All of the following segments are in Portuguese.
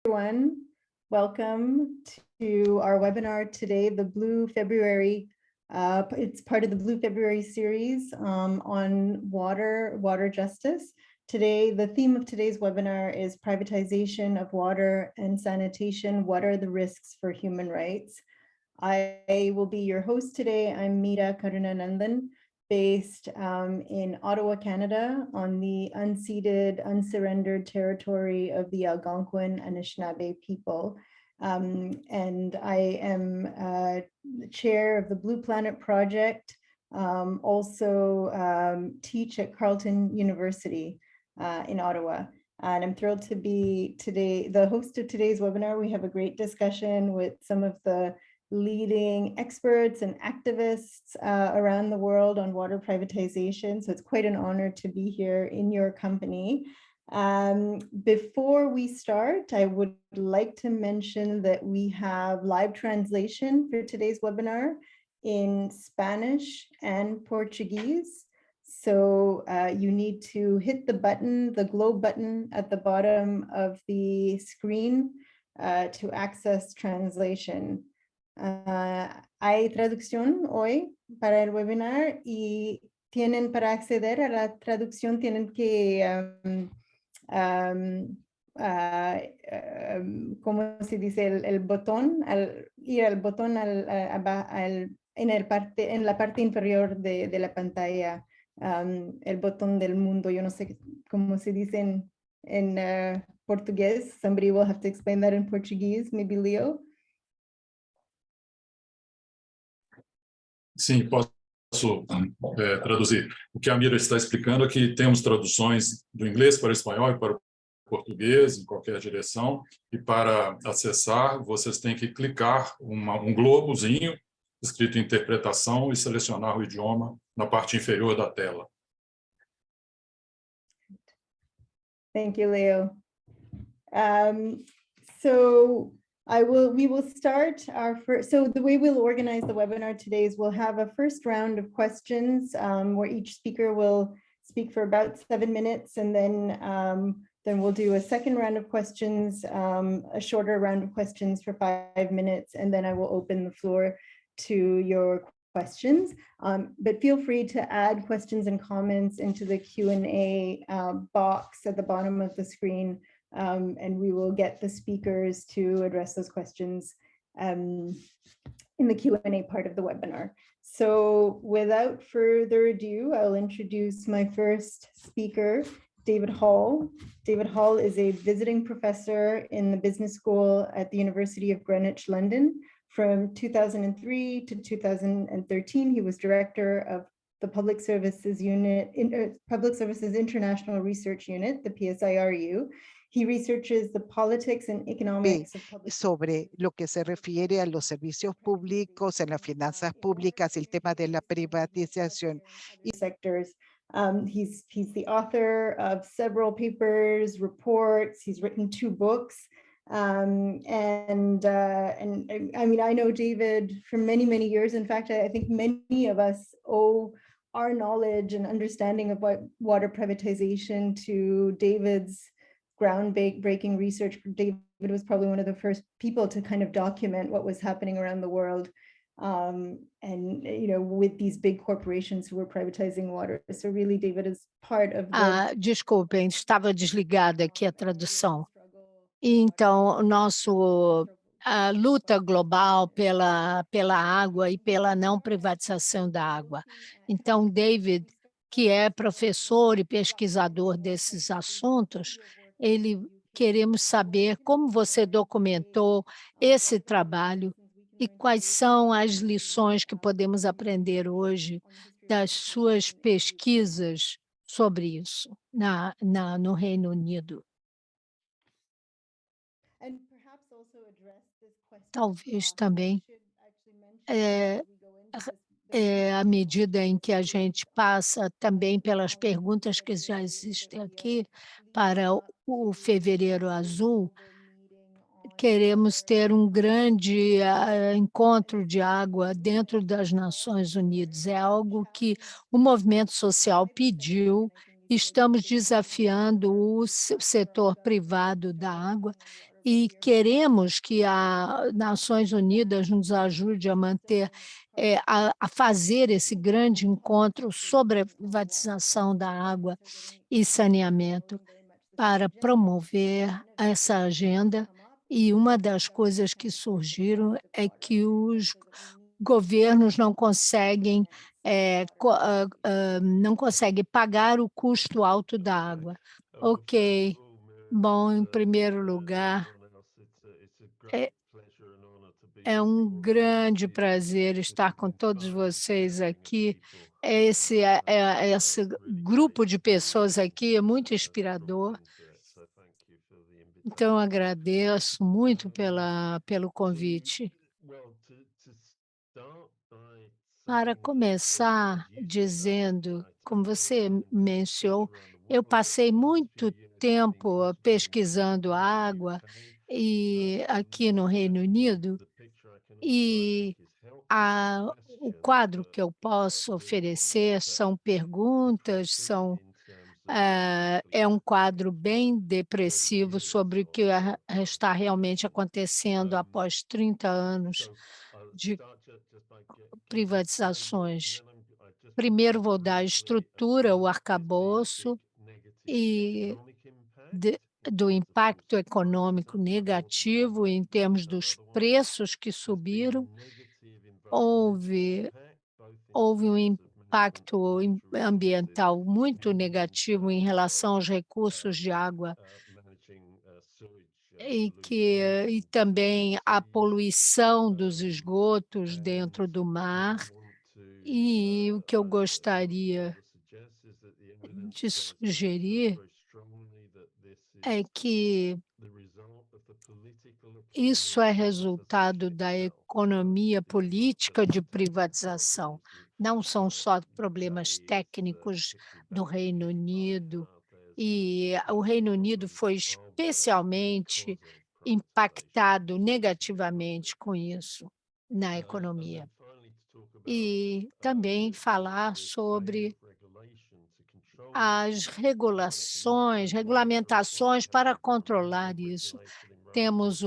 Everyone. Welcome to our webinar today, the Blue February. It's part of the Blue February series on water justice. Today, the theme of today's webinar is privatization of water and sanitation. What are the risks for human rights? I will be your host today. I'm Meera Karunanandan, based in Ottawa, Canada, on the unceded, unsurrendered territory of the Algonquin Anishinaabe people. And I am the chair of the Blue Planet Project, also teach at Carleton University in Ottawa. And I'm thrilled to be today the host of today's webinar. We have a great discussion with some of the leading experts and activists around the world on water privatization. So it's quite an honor to be here in your company. Before we start, I would like to mention that we have live translation for today's webinar in Spanish and Portuguese. So you need to hit the button, the globe button at the bottom of the screen to access translation. Hay traducción hoy para el webinar y tienen para acceder a la traducción tienen que ¿cómo se dice? El botón, ir al botón en la parte inferior de la pantalla, el botón del mundo. Yo no sé cómo se dice en portugués. Somebody will have to explain that in Portuguese, maybe Leo. Sim, posso traduzir. O que a Meera está explicando é que temos traduções do inglês para o espanhol e para o português, em qualquer direção, e para acessar, vocês têm que clicar um globozinho escrito interpretação e selecionar o idioma na parte inferior da tela. Thank you, Leo. We will start our first, so the way we'll organize the webinar today is we'll have a first round of questions where each speaker will speak for about 7 minutes, and then we'll do a second round of questions, a shorter round of questions for 5 minutes, and then I will open the floor to your questions. But feel free to add questions and comments into the Q&A box at the bottom of the screen. And we will get the speakers to address those questions in the Q&A part of the webinar. So without further ado, I'll introduce my first speaker, David Hall. David Hall is a visiting professor in the business school at the University of Greenwich, London. From 2003 to 2013, he was director of the Public Services International Research Unit, the PSIRU. He researches the politics and economics of public sobre lo que se refiere a los servicios públicos, en las finanzas públicas, el tema de la privatización. Sectors. He's the author of several papers, reports. He's written 2 books. And I mean, I know David for many, many years. In fact, I think many of us owe our knowledge and understanding of what water privatization to David's groundbreaking research. David was probably one of the first people to kind of document what was happening around the world, and you know, with these big corporations who were privatizing water. So really, David is part of the... Desculpem, estava desligada aqui a tradução. Então, a luta global pela água e pela não privatização da água. Então, David, que é professor e pesquisador desses assuntos, queremos saber como você documentou esse trabalho e quais são as lições que podemos aprender hoje das suas pesquisas sobre isso no Reino Unido. Talvez também, à medida em que a gente passa também pelas perguntas que já existem aqui para o Fevereiro Azul, queremos ter um grande encontro de água dentro das Nações Unidas. É algo que o movimento social pediu. Estamos desafiando o setor privado da água e queremos que a Nações Unidas nos ajude a manter, a fazer esse grande encontro sobre a privatização da água e saneamento para promover essa agenda. E uma das coisas que surgiram é que os governos não conseguem, não conseguem pagar o custo alto da água. Ok, bom, em primeiro lugar, é, é um grande prazer estar com todos vocês aqui. Esse grupo de pessoas aqui é muito inspirador. Então, agradeço muito pelo convite. Para começar, dizendo, como você mencionou, eu passei muito tempo pesquisando água e aqui no Reino Unido, e o quadro que eu posso oferecer são perguntas, é um quadro bem depressivo sobre o que está realmente acontecendo após 30 anos de privatizações. Primeiro vou dar a estrutura, o arcabouço e do impacto econômico negativo em termos dos preços que subiram. Houve um impacto ambiental muito negativo em relação aos recursos de água e também a poluição dos esgotos dentro do mar. E o que eu gostaria de sugerir é que isso é resultado da economia política de privatização. Não são só problemas técnicos do Reino Unido, e o Reino Unido foi especialmente impactado negativamente com isso na economia. E também falar sobre as regulamentações para controlar isso. Temos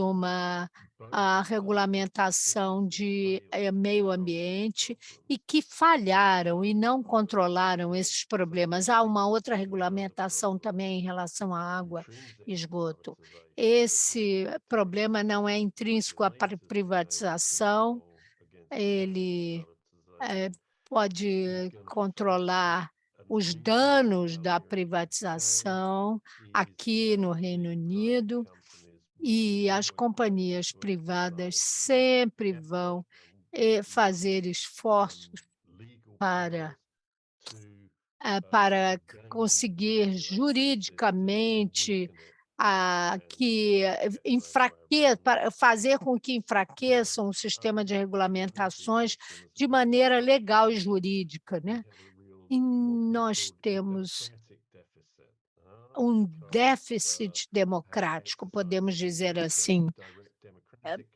a regulamentação de meio ambiente e que falharam e não controlaram esses problemas. Há uma outra regulamentação também em relação à água e esgoto. Esse problema não é intrínseco à privatização, ele pode controlar os danos da privatização aqui no Reino Unido, e as companhias privadas sempre vão fazer esforços para conseguir juridicamente para fazer com que enfraqueçam o sistema de regulamentações de maneira legal e jurídica, né? E nós temos um déficit democrático, podemos dizer assim,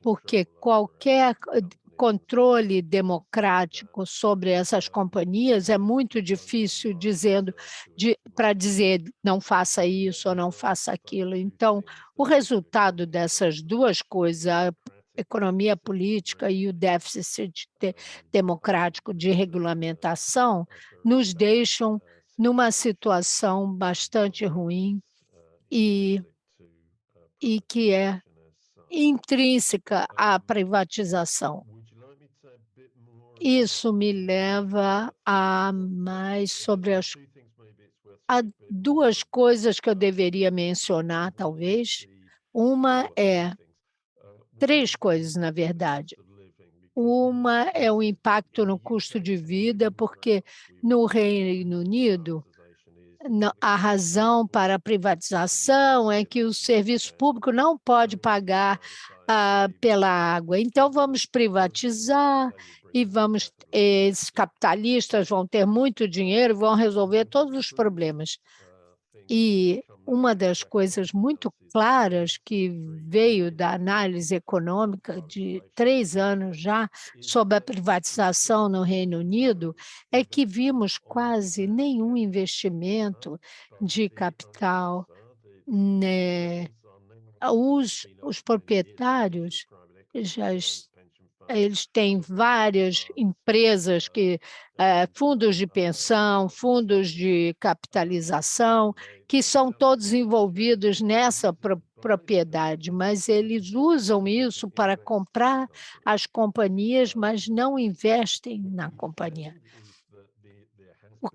porque qualquer controle democrático sobre essas companhias é muito difícil para dizer não faça isso ou não faça aquilo. Então, o resultado dessas duas coisas, a economia política e o déficit democrático de regulamentação, nos deixam numa situação bastante ruim e que é intrínseca à privatização. Isso me leva a mais sobre há duas coisas que eu deveria mencionar, talvez. Três coisas, na verdade. Uma é o impacto no custo de vida, porque no Reino Unido, a razão para a privatização é que o serviço público não pode pagar pela água. Então, vamos privatizar e esses capitalistas vão ter muito dinheiro e vão resolver todos os problemas. E uma das coisas muito claras que veio da análise econômica de 3 anos já sobre a privatização no Reino Unido é que vimos quase nenhum investimento de capital, né, os proprietários eles têm várias empresas fundos de pensão, fundos de capitalização, que são todos envolvidos nessa propriedade, mas eles usam isso para comprar as companhias, mas não investem na companhia.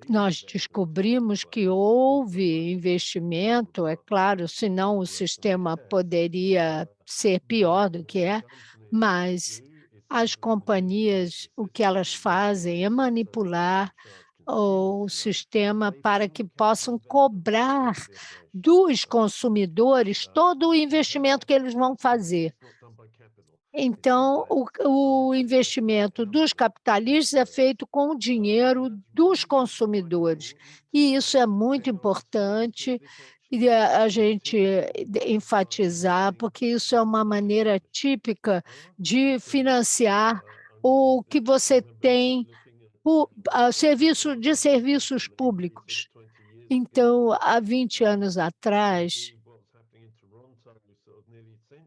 Nós descobrimos que houve investimento, é claro, senão o sistema poderia ser pior do que é, mas as companhias, o que elas fazem é manipular o sistema para que possam cobrar dos consumidores todo o investimento que eles vão fazer. Então, o investimento dos capitalistas é feito com o dinheiro dos consumidores, e isso é muito importante a gente enfatizar, porque isso é uma maneira típica de financiar o que você tem serviços públicos. Então, há 20 anos atrás,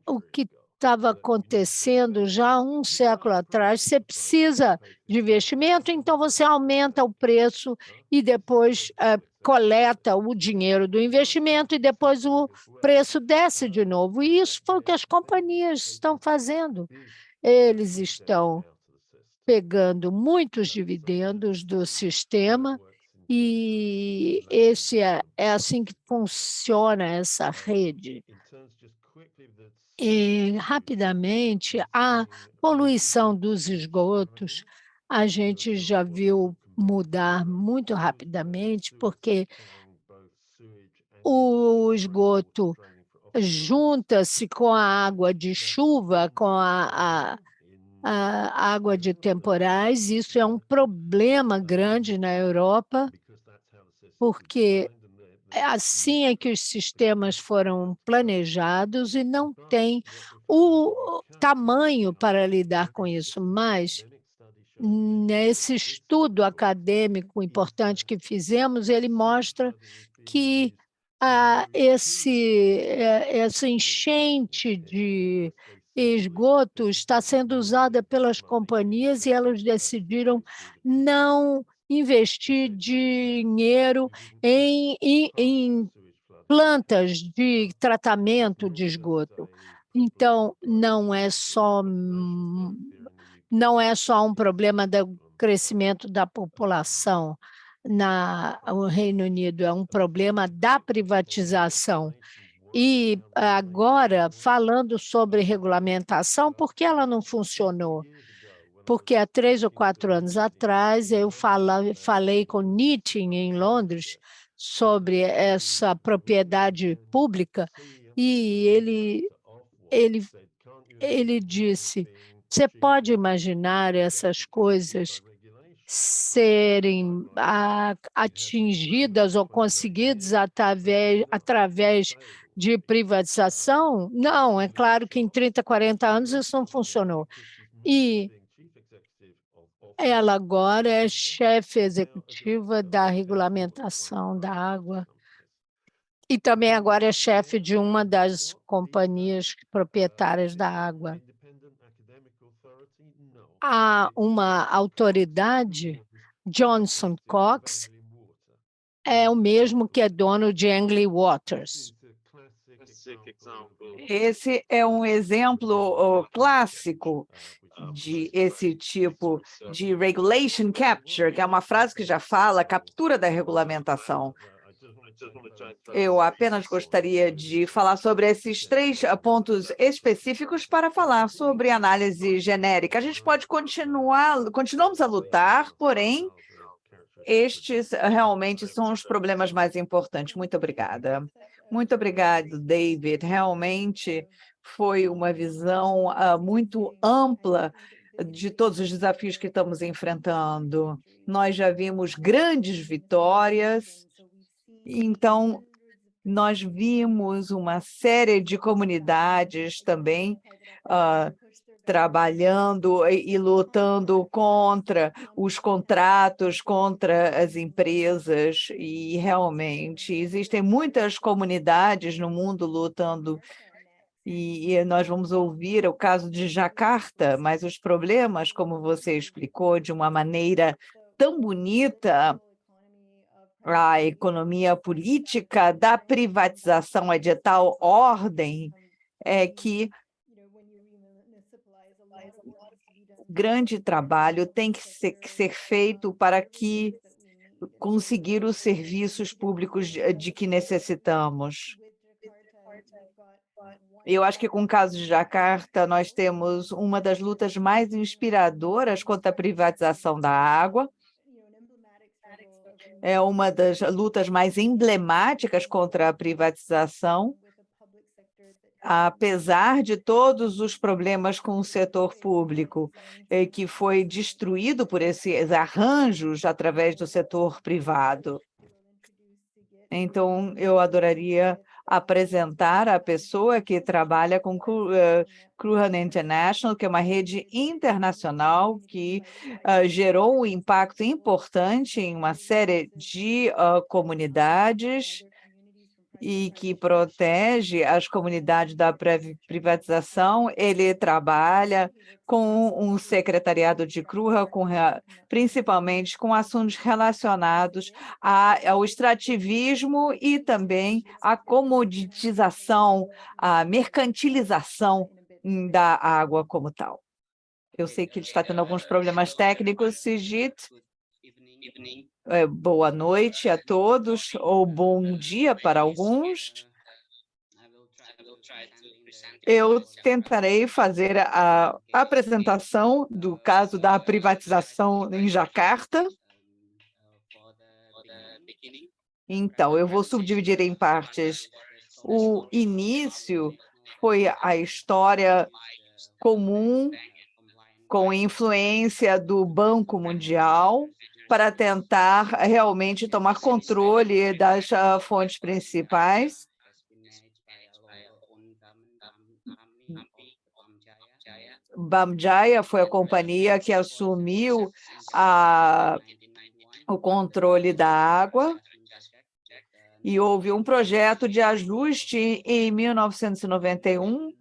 o que estava acontecendo já há um século atrás, você precisa de investimento, então você aumenta o preço e depois coleta o dinheiro do investimento e depois o preço desce de novo. E isso foi o que as companhias estão fazendo. Eles estão pegando muitos dividendos do sistema e é assim que funciona essa rede. E, rapidamente, a poluição dos esgotos, a gente já viu mudar muito rapidamente, porque o esgoto junta-se com a água de chuva, com a água de temporais. Isso é um problema grande na Europa, porque assim é que os sistemas foram planejados e não tem o tamanho para lidar com isso. Mas, nesse estudo acadêmico importante que fizemos, ele mostra que essa enchente de esgoto está sendo usada pelas companhias e elas decidiram não investir dinheiro em plantas de tratamento de esgoto. Então, não é só um problema do crescimento da população no Reino Unido, é um problema da privatização. E agora, falando sobre regulamentação, por que ela não funcionou? Porque há 3 ou 4 anos atrás eu falei com Knitting em Londres sobre essa propriedade pública e ele disse, você pode imaginar essas coisas serem atingidas ou conseguidas através de privatização? Não, é claro que em 30, 40 anos isso não funcionou. E ela agora é chefe executiva da regulamentação da água e também agora é chefe de uma das companhias proprietárias da água. Há uma autoridade, Johnson Cox, é o mesmo que é dono de Angley Waters. Esse é um exemplo clássico de esse tipo de regulation capture, que é uma frase que já fala captura da regulamentação. Eu apenas gostaria de falar sobre esses 3 pontos específicos para falar sobre análise genérica. A gente pode continuamos a lutar, porém, estes realmente são os problemas mais importantes. Muito obrigada. Muito obrigado, David. Realmente foi uma visão muito ampla de todos os desafios que estamos enfrentando. Nós já vimos grandes vitórias, então nós vimos uma série de comunidades também trabalhando e lutando contra os contratos, contra as empresas, e realmente existem muitas comunidades no mundo lutando E nós vamos ouvir o caso de Jacarta, mas os problemas, como você explicou, de uma maneira tão bonita, a economia política da privatização é de tal ordem que grande trabalho tem que ser feito para que conseguir os serviços públicos de que necessitamos. Eu acho que com o caso de Jacarta, nós temos uma das lutas mais inspiradoras contra a privatização da água. É uma das lutas mais emblemáticas contra a privatização, apesar de todos os problemas com o setor público, que foi destruído por esses arranjos através do setor privado. Então, eu adoraria apresentar a pessoa que trabalha com Cruhan International, que é uma rede internacional que gerou um impacto importante em uma série de comunidades e que protege as comunidades da privatização. Ele trabalha com um secretariado de Cruhan, principalmente com assuntos relacionados ao extrativismo e também à comoditização, à mercantilização da água como tal. Eu sei que ele está tendo alguns problemas técnicos, Sigit. Boa noite a todos, ou bom dia para alguns. Eu tentarei fazer a apresentação do caso da privatização em Jacarta. Então, eu vou subdividir em partes. O início foi a história comum com influência do Banco Mundial para tentar realmente tomar controle das fontes principais. Bamjaya foi a companhia que assumiu o controle da água e houve um projeto de ajuste em 1991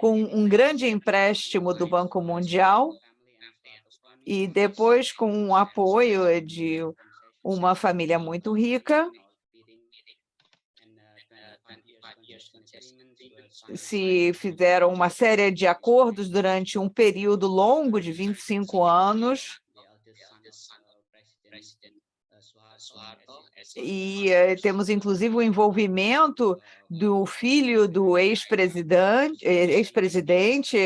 com um grande empréstimo do Banco Mundial e depois com o apoio de uma família muito rica. Se fizeram uma série de acordos durante um período longo de 25 anos. E temos, inclusive, o envolvimento do filho do ex-presidente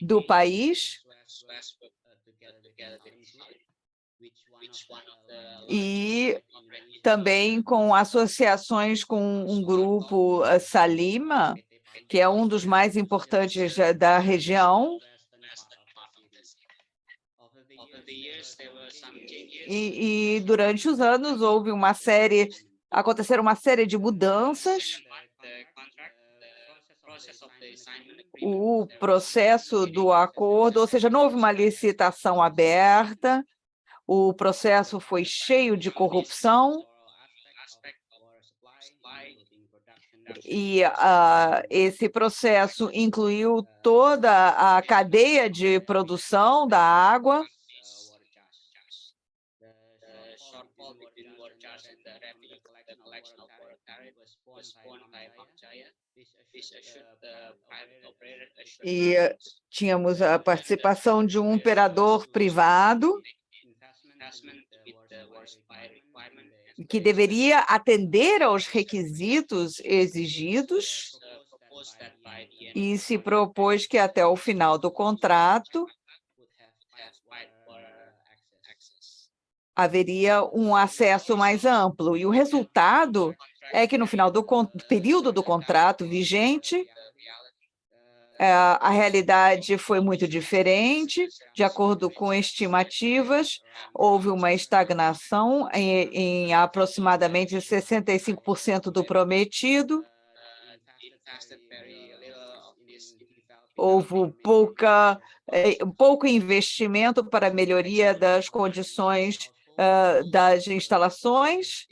do país. E também com associações com um grupo Salima, que é um dos mais importantes da região. E durante os anos aconteceram uma série de mudanças. O processo do acordo, ou seja, não houve uma licitação aberta, o processo foi cheio de corrupção. E esse processo incluiu toda a cadeia de produção da água. E tínhamos a participação de um operador privado que deveria atender aos requisitos exigidos e se propôs que até o final do contrato haveria um acesso mais amplo. E o resultado é que no final do período do contrato vigente, a realidade foi muito diferente, de acordo com estimativas, houve uma estagnação em aproximadamente 65% do prometido. Houve pouco investimento para a melhoria das condições das instalações.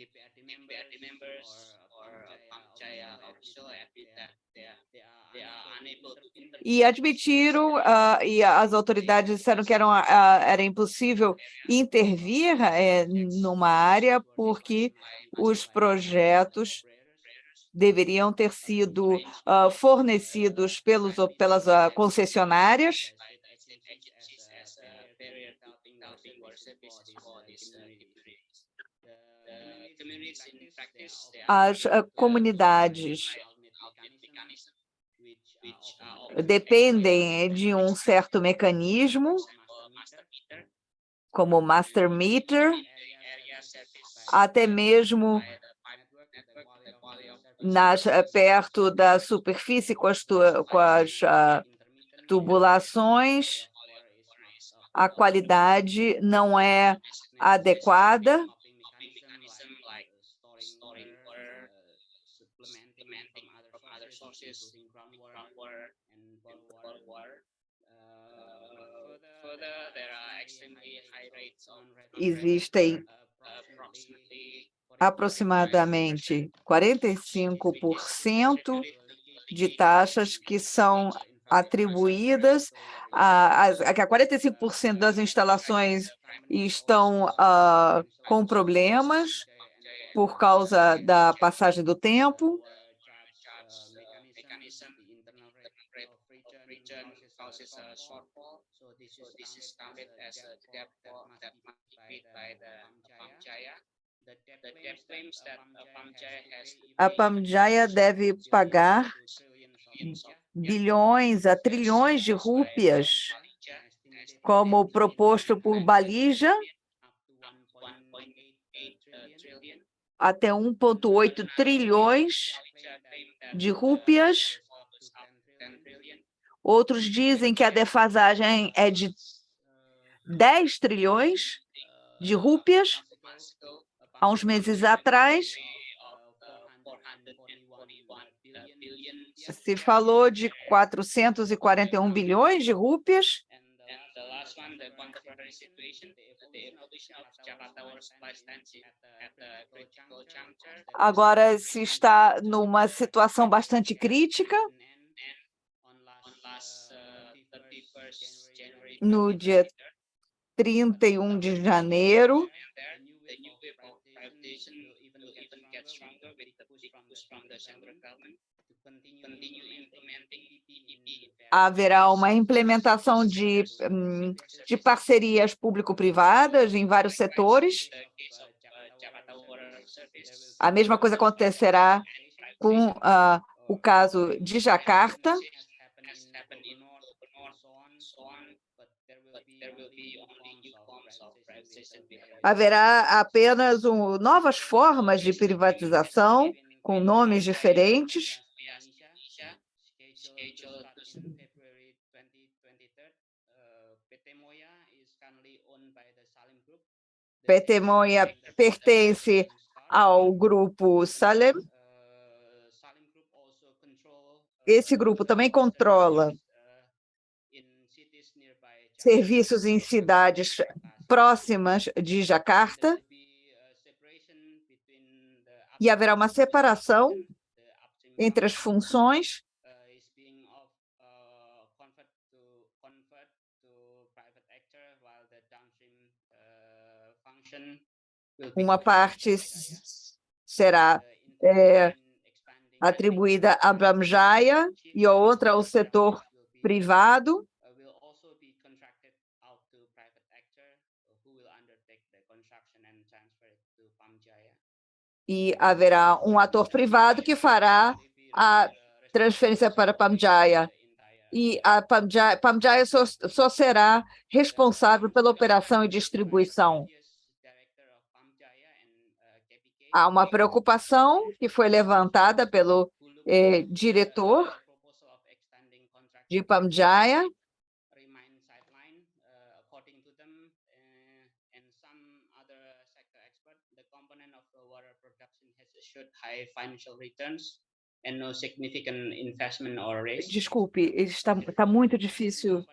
E admitiram, e as autoridades disseram que era impossível intervir numa área porque os projetos deveriam ter sido fornecidos pelas concessionárias. As comunidades dependem de um certo mecanismo, como o Master Meter, até mesmo perto da superfície com as tubulações, a qualidade não é adequada. Existem aproximadamente 45% de taxas que são atribuídas a 45% das instalações estão com problemas por causa da passagem do tempo. A Pamjaya deve pagar bilhões a trilhões de rúpias, como proposto por Balija, até 1,8 trilhões de rúpias. Outros dizem que a defasagem é de 10 trilhões de rúpias. Há uns meses atrás, se falou de 441 bilhões de rúpias. Agora se está numa situação bastante crítica. No dia 31 de janeiro, haverá uma implementação de parcerias público-privadas em vários setores. A mesma coisa acontecerá com o caso de Jacarta. Haverá apenas novas formas de privatização, com nomes diferentes. PT Moya pertence ao grupo Salem. Esse grupo também controla serviços em cidades próximas de Jacarta. E haverá uma separação entre as funções. Uma parte será atribuída a Pamjaya e a outra ao setor privado. E haverá um ator privado que fará a transferência para Pamjaya. E a Pamjaya só será responsável pela operação e distribuição. Há uma preocupação que foi levantada pelo diretor de Pamjaya. Desculpe, está muito difícil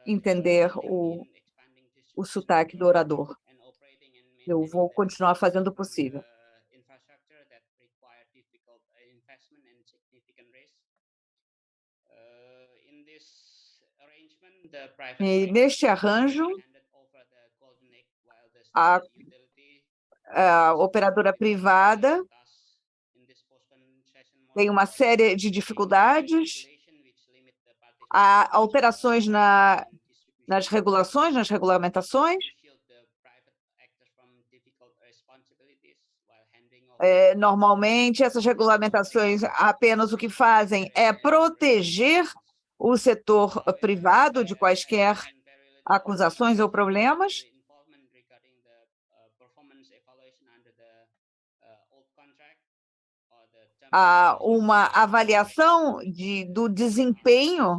entender o sotaque do orador. Eu vou continuar fazendo o possível. E neste arranjo, a operadora privada tem uma série de dificuldades, há alterações nas regulações, nas regulamentações. Normalmente, essas regulamentações apenas o que fazem é proteger o setor privado de quaisquer acusações ou problemas. Há uma avaliação do desempenho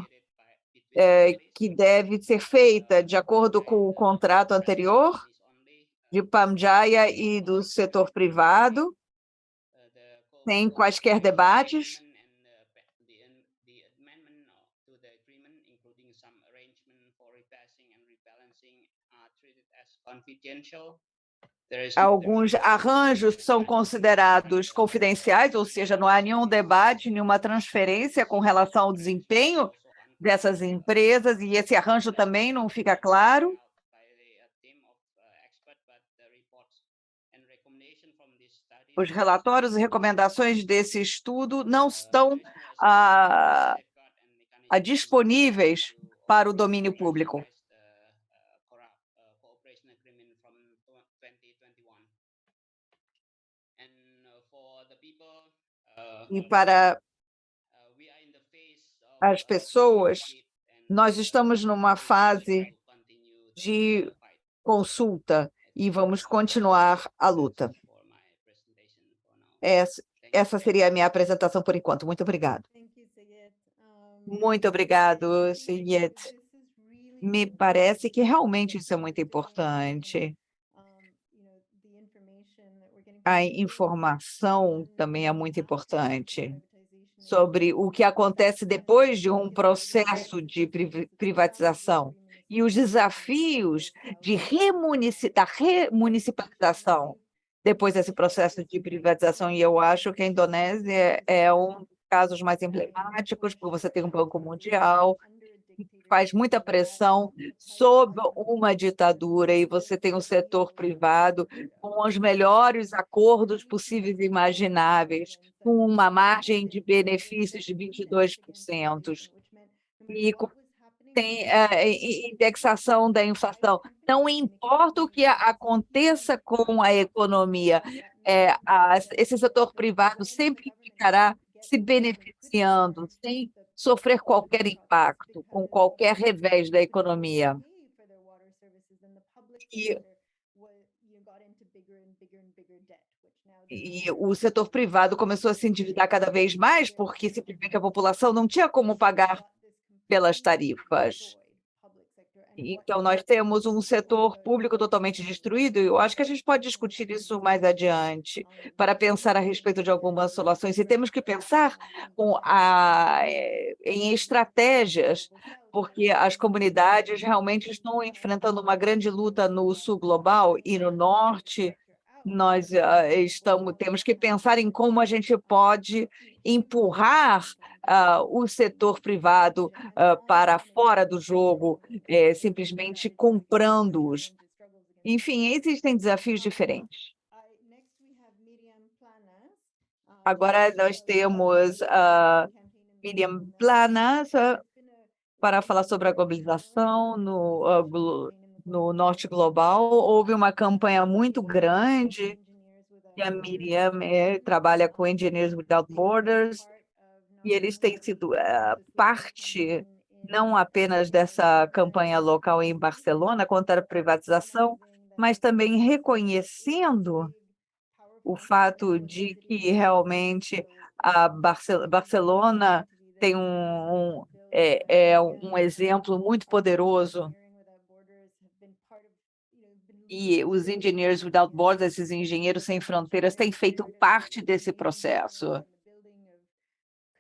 que deve ser feita de acordo com o contrato anterior de Pamjaya e do setor privado, sem quaisquer debates. Alguns arranjos são considerados confidenciais, ou seja, não há nenhum debate, nenhuma transferência com relação ao desempenho dessas empresas, e esse arranjo também não fica claro. Os relatórios e recomendações desse estudo não estão disponíveis para o domínio público. E para as pessoas, nós estamos numa fase de consulta e vamos continuar a luta. Essa seria a minha apresentação por enquanto. Muito obrigado. Muito obrigado, Syed. Me parece que realmente isso é muito importante. A informação também é muito importante sobre o que acontece depois de um processo de privatização e os desafios da remunicipalização depois desse processo de privatização. E eu acho que a Indonésia é um dos casos mais emblemáticos, porque você tem um Banco Mundial, faz muita pressão sob uma ditadura, e você tem um setor privado com os melhores acordos possíveis e imagináveis, com uma margem de benefícios de 22%, e tem indexação da inflação. Não importa o que aconteça com a economia, esse setor privado sempre ficará se beneficiando, sem sofrer qualquer impacto, com qualquer revés da economia. E o setor privado começou a se endividar cada vez mais, porque simplesmente a população não tinha como pagar pelas tarifas. Então, nós temos um setor público totalmente destruído, e eu acho que a gente pode discutir isso mais adiante, para pensar a respeito de algumas soluções, e temos que pensar em estratégias, porque as comunidades realmente estão enfrentando uma grande luta no sul global e no norte. Nós temos que pensar em como a gente pode empurrar o setor privado para fora do jogo, simplesmente comprando-os. Enfim, existem desafios diferentes. Agora nós temos Miriam Planas para falar sobre a globalização no norte global. Houve uma campanha muito grande, e a Miriam trabalha com Engineers Without Borders, e eles têm sido parte não apenas dessa campanha local em Barcelona contra a privatização, mas também reconhecendo o fato de que realmente a Barcelona tem um exemplo muito poderoso, e os Engineers Without Borders, esses engenheiros sem fronteiras, têm feito parte desse processo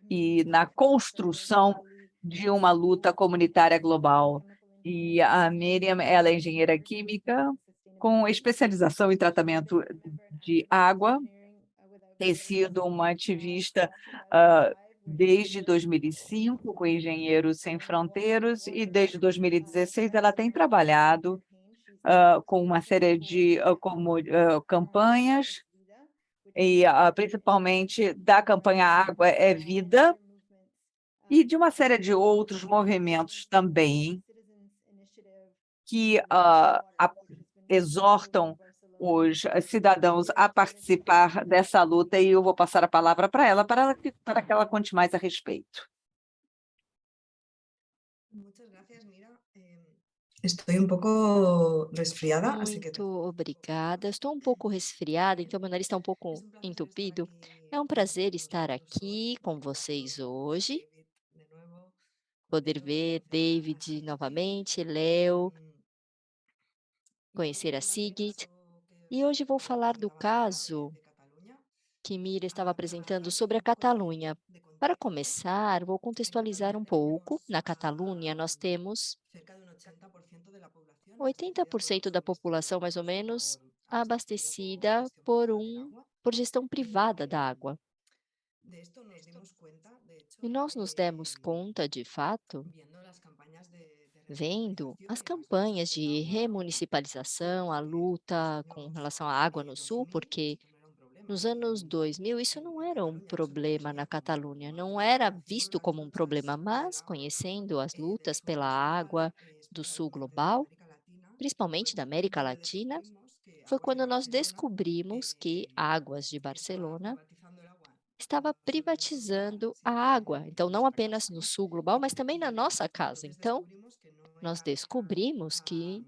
e na construção de uma luta comunitária global. E a Miriam, ela é engenheira química com especialização em tratamento de água, tem sido uma ativista desde 2005 com Engenheiros Sem Fronteiras e desde 2016 ela tem trabalhado com uma série de campanhas, e principalmente da campanha Água é Vida, e de uma série de outros movimentos também que exortam os cidadãos a participar dessa luta, e eu vou passar a palavra para ela, para que ela conte mais a respeito. Estou um pouco resfriada, assim que Muito obrigada. Estou um pouco resfriada, então meu nariz está um pouco entupido. É um prazer estar aqui com vocês hoje, poder ver David novamente, Leo, conhecer a Sigrid. E hoje vou falar do caso que Mira estava apresentando sobre a Catalunha. Para começar, vou contextualizar um pouco. Na Catalunha, nós temos 80% da população, mais ou menos, abastecida por gestão privada da água. E nós nos demos conta, de fato, vendo as campanhas de remunicipalização, a luta com relação à água no sul, porque nos anos 2000 isso não era um problema na Catalunha, não era visto como um problema, mas conhecendo as lutas pela água do sul global, principalmente da América Latina, foi quando nós descobrimos que Águas de Barcelona estava privatizando a água. Então, não apenas no sul global, mas também na nossa casa. Então, nós descobrimos que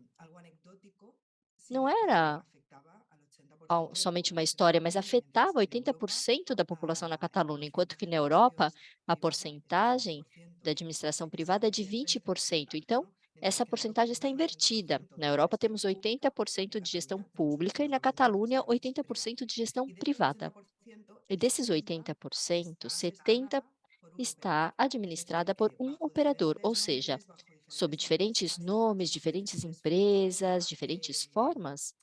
não era somente uma história, mas afetava 80% da população na Catalunha, enquanto que na Europa a porcentagem da administração privada é de 20%. Então, essa porcentagem está invertida. Na Europa temos 80% de gestão pública e na Catalunha 80% de gestão privada. E desses 80%, 70% está administrada por um operador, ou seja, sob diferentes nomes, diferentes empresas, diferentes formas,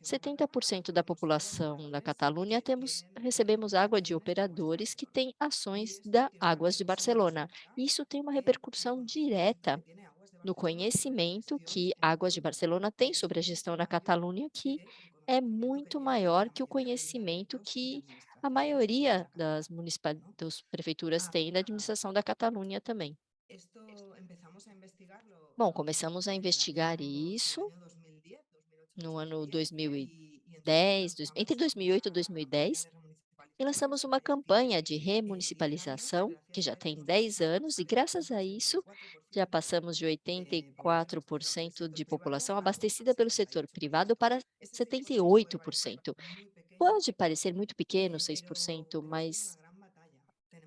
70% da população da Catalunha recebemos água de operadores que têm ações da Águas de Barcelona. Isso tem uma repercussão direta no conhecimento que Águas de Barcelona tem sobre a gestão na Catalunha, que é muito maior que o conhecimento que a maioria das prefeituras tem da administração da Catalunha também. Bom, começamos a investigar isso no ano 2010, entre 2008 e 2010, e lançamos uma campanha de remunicipalização, que já tem 10 anos, e graças a isso, já passamos de 84% de população abastecida pelo setor privado para 78%. Pode parecer muito pequeno, 6%, mas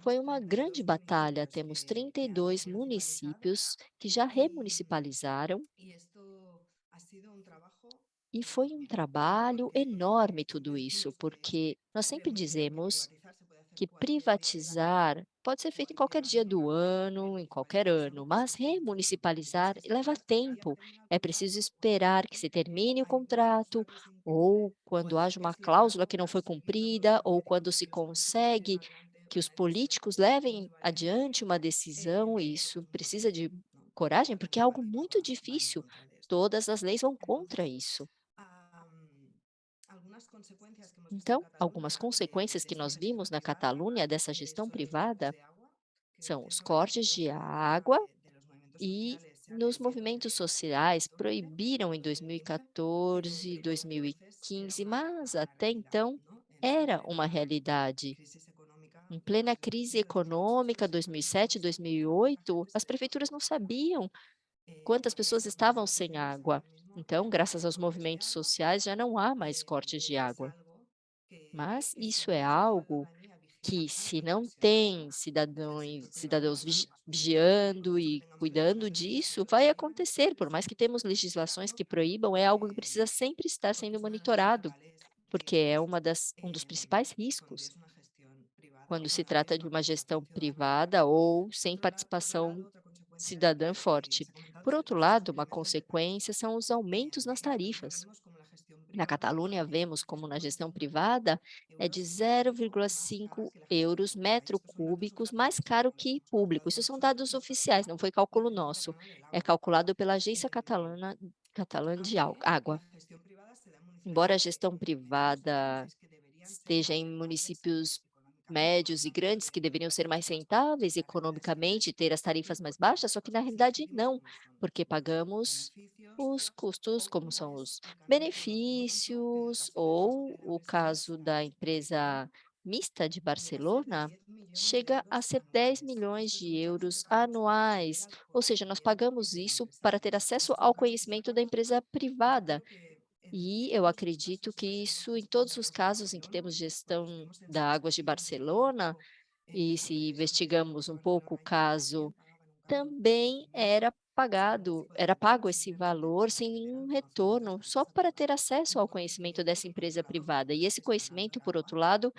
foi uma grande batalha. Temos 32 municípios que já remunicipalizaram, e foi um trabalho enorme tudo isso, porque nós sempre dizemos que privatizar pode ser feito em qualquer dia do ano, em qualquer ano, mas remunicipalizar leva tempo. É preciso esperar que se termine o contrato, ou quando haja uma cláusula que não foi cumprida, ou quando se consegue que os políticos levem adiante uma decisão, e isso precisa de coragem, porque é algo muito difícil. Todas as leis vão contra isso. Então, algumas consequências que nós vimos na Catalunha dessa gestão privada são os cortes de água, e nos movimentos sociais proibiram em 2014, 2015, mas até então era uma realidade. Em plena crise econômica, 2007, 2008, as prefeituras não sabiam quantas pessoas estavam sem água. Então, graças aos movimentos sociais, já não há mais cortes de água. Mas isso é algo que, se não tem cidadãos vigiando e cuidando disso, vai acontecer. Por mais que temos legislações que proíbam, é algo que precisa sempre estar sendo monitorado, porque é um dos principais riscos quando se trata de uma gestão privada ou sem participação cidadã forte. Por outro lado, uma consequência são os aumentos nas tarifas. Na Catalunha, vemos como na gestão privada é de 0,5 euros metro cúbicos mais caro que público. Isso são dados oficiais, não foi cálculo nosso. É calculado pela Agência Catalã de Água. Embora a gestão privada esteja em municípios médios e grandes que deveriam ser mais rentáveis economicamente, ter as tarifas mais baixas, só que na realidade não, porque pagamos os custos, como são os benefícios, ou o caso da empresa mista de Barcelona, chega a ser 10 milhões de euros anuais, ou seja, nós pagamos isso para ter acesso ao conhecimento da empresa privada. E eu acredito que isso, em todos os casos em que temos gestão da Águas de Barcelona, e se investigamos um pouco o caso, também era pago esse valor sem nenhum retorno, só para ter acesso ao conhecimento dessa empresa privada. E esse conhecimento, por outro lado,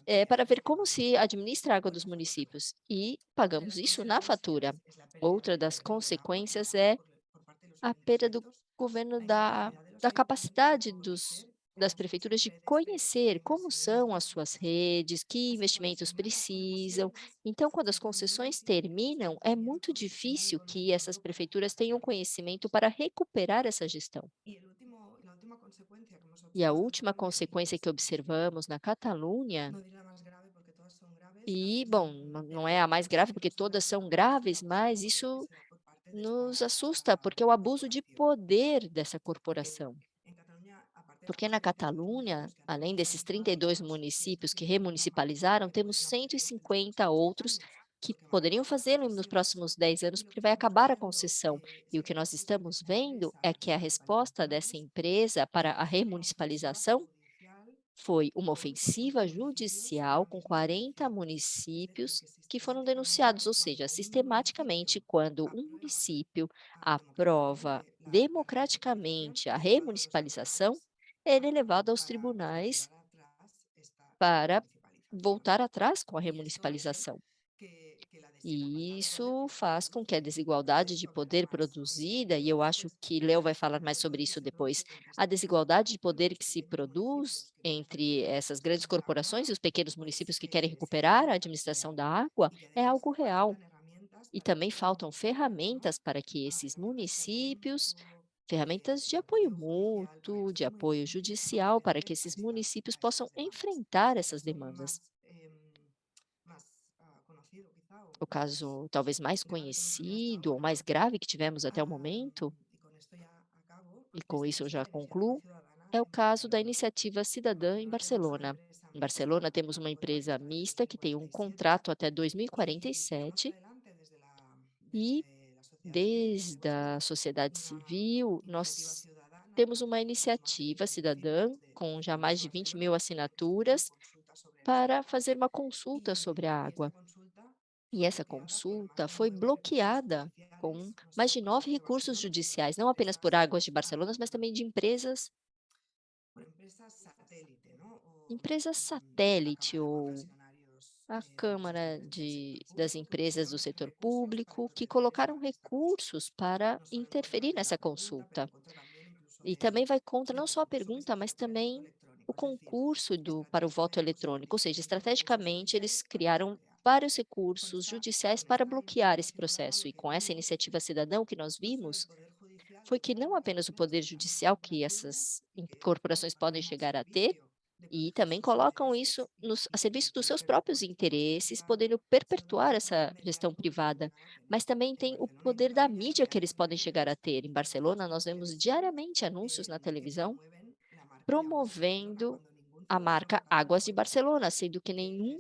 é para ver como se administra a água dos municípios. E pagamos isso na fatura. Outra das consequências é a perda do governo da capacidade das prefeituras de conhecer como são as suas redes, que investimentos precisam. Então, quando as concessões terminam, é muito difícil que essas prefeituras tenham conhecimento para recuperar essa gestão. E a última consequência que observamos na Catalunha, e, bom, não é a mais grave, porque todas são graves, mas isso nos assusta, porque é o abuso de poder dessa corporação. Porque na Catalunha, além desses 32 municípios que remunicipalizaram, temos 150 outros que poderiam fazê-lo nos próximos 10 anos, porque vai acabar a concessão. E o que nós estamos vendo é que a resposta dessa empresa para a remunicipalização foi uma ofensiva judicial com 40 municípios que foram denunciados, ou seja, sistematicamente, quando um município aprova democraticamente a remunicipalização, ele é levado aos tribunais para voltar atrás com a remunicipalização. E isso faz com que a desigualdade de poder produzida, e eu acho que Leo vai falar mais sobre isso depois, a desigualdade de poder que se produz entre essas grandes corporações e os pequenos municípios que querem recuperar a administração da água é algo real. E também faltam ferramentas para que esses municípios, ferramentas de apoio mútuo, de apoio judicial, para que esses municípios possam enfrentar essas demandas. O caso talvez mais conhecido ou mais grave que tivemos até o momento, e com isso eu já concluo, é o caso da iniciativa cidadã em Barcelona. Em Barcelona temos uma empresa mista que tem um contrato até 2047 e desde a sociedade civil nós temos uma iniciativa cidadã com já mais de 20 mil assinaturas para fazer uma consulta sobre a água. E essa consulta foi bloqueada com mais de 9 recursos judiciais, não apenas por Águas de Barcelona, mas também de empresas satélite ou a Câmara das Empresas do Setor Público, que colocaram recursos para interferir nessa consulta. E também vai contra não só a pergunta, mas também o concurso para o voto eletrônico, ou seja, estrategicamente eles criaram vários recursos judiciais para bloquear esse processo. E com essa iniciativa cidadã, o que nós vimos foi que não apenas o poder judicial que essas corporações podem chegar a ter, e também colocam isso a serviço dos seus próprios interesses, podendo perpetuar essa gestão privada, mas também tem o poder da mídia que eles podem chegar a ter. Em Barcelona, nós vemos diariamente anúncios na televisão promovendo a marca Águas de Barcelona, sendo que nenhum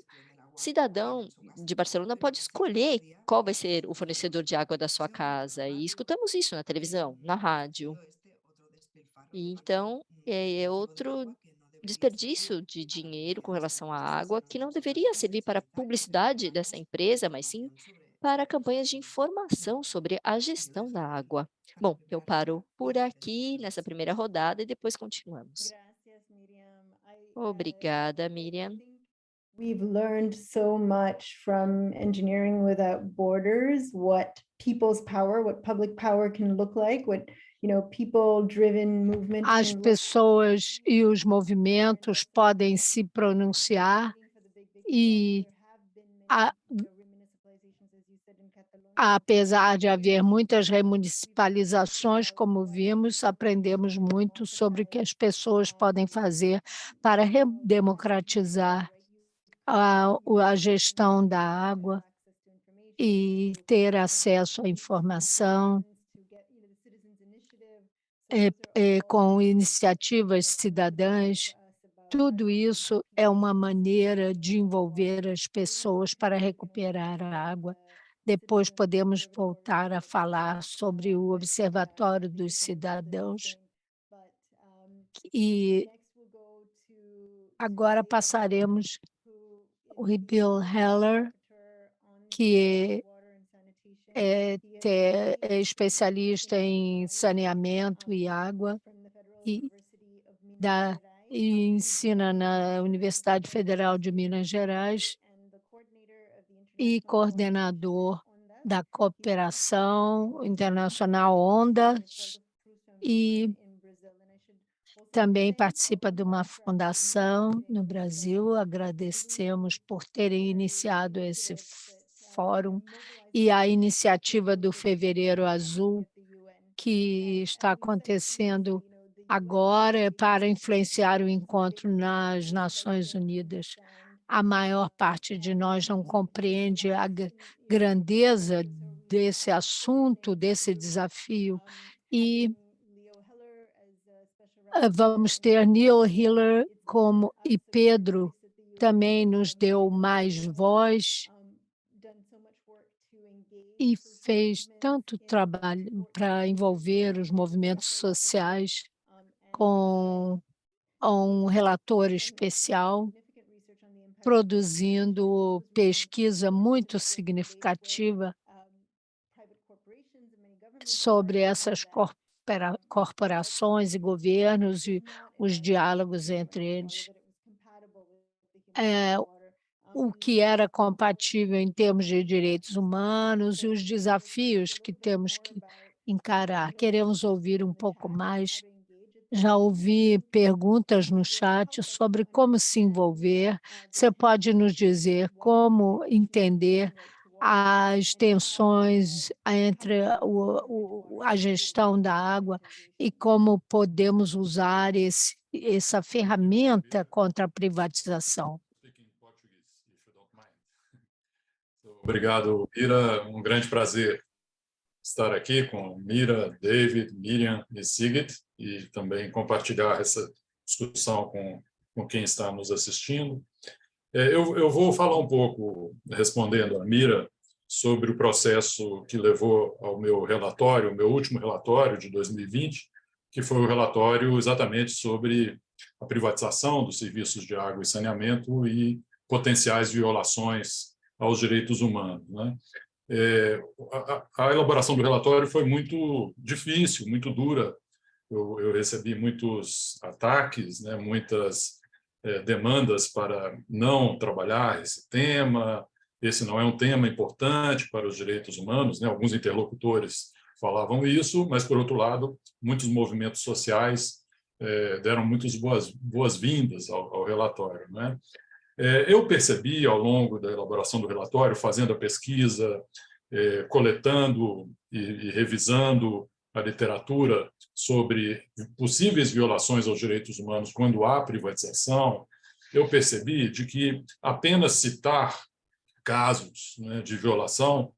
cidadão de Barcelona pode escolher qual vai ser o fornecedor de água da sua casa. E escutamos isso na televisão, na rádio. E então, é outro desperdício de dinheiro com relação à água, que não deveria servir para a publicidade dessa empresa, mas sim para campanhas de informação sobre a gestão da água. Bom, eu paro por aqui nessa primeira rodada e depois continuamos. Obrigada, Miriam. We've learned so much from Engineering Without Borders, what people's power, what public power can look like, what, people-driven movement As can look pessoas e os movimentos podem se pronunciar e apesar de haver muitas remunicipalizações, como vimos, aprendemos muito sobre o que as pessoas podem fazer para democratizar a gestão da água e ter acesso à informação com iniciativas cidadãs. Tudo isso é uma maneira de envolver as pessoas para recuperar a água. Depois podemos voltar a falar sobre o Observatório dos Cidadãos. E agora passaremos o Bill Heller, que é especialista em saneamento e água e ensina na Universidade Federal de Minas Gerais e coordenador da Cooperação Internacional ONDA e também participa de uma fundação no Brasil. Agradecemos por terem iniciado esse fórum e a iniciativa do Fevereiro Azul, que está acontecendo agora para influenciar o encontro nas Nações Unidas. A maior parte de nós não compreende a grandeza desse assunto, desse desafio, e vamos ter Neil Hiller e Pedro também nos deu mais voz e fez tanto trabalho para envolver os movimentos sociais com um relator especial, produzindo pesquisa muito significativa sobre essas corporações e governos e os diálogos entre eles. O que era compatível em termos de direitos humanos e os desafios que temos que encarar. Queremos ouvir um pouco mais. Já ouvi perguntas no chat sobre como se envolver. Você pode nos dizer como entender as tensões entre a gestão da água e como podemos usar essa ferramenta contra a privatização? Obrigado, Mira. Um grande prazer estar aqui com Mira, David, Miriam e Sigrid e também compartilhar essa discussão com quem está nos assistindo. Eu vou falar um pouco, respondendo a Mira, sobre o processo que levou ao meu relatório, o meu último relatório de 2020, que foi o relatório exatamente sobre a privatização dos serviços de água e saneamento e potenciais violações aos direitos humanos, né? A elaboração do relatório foi muito difícil, muito dura. Eu recebi muitos ataques, né, muitas demandas para não trabalhar esse tema. Esse não é um tema importante para os direitos humanos, né? Alguns interlocutores falavam isso, mas, por outro lado, muitos movimentos sociais deram muitas boas-vindas ao relatório, né? Eu percebi, ao longo da elaboração do relatório, fazendo a pesquisa, coletando e revisando a literatura sobre possíveis violações aos direitos humanos quando há privatização, eu percebi de que apenas citar casos, né, de violação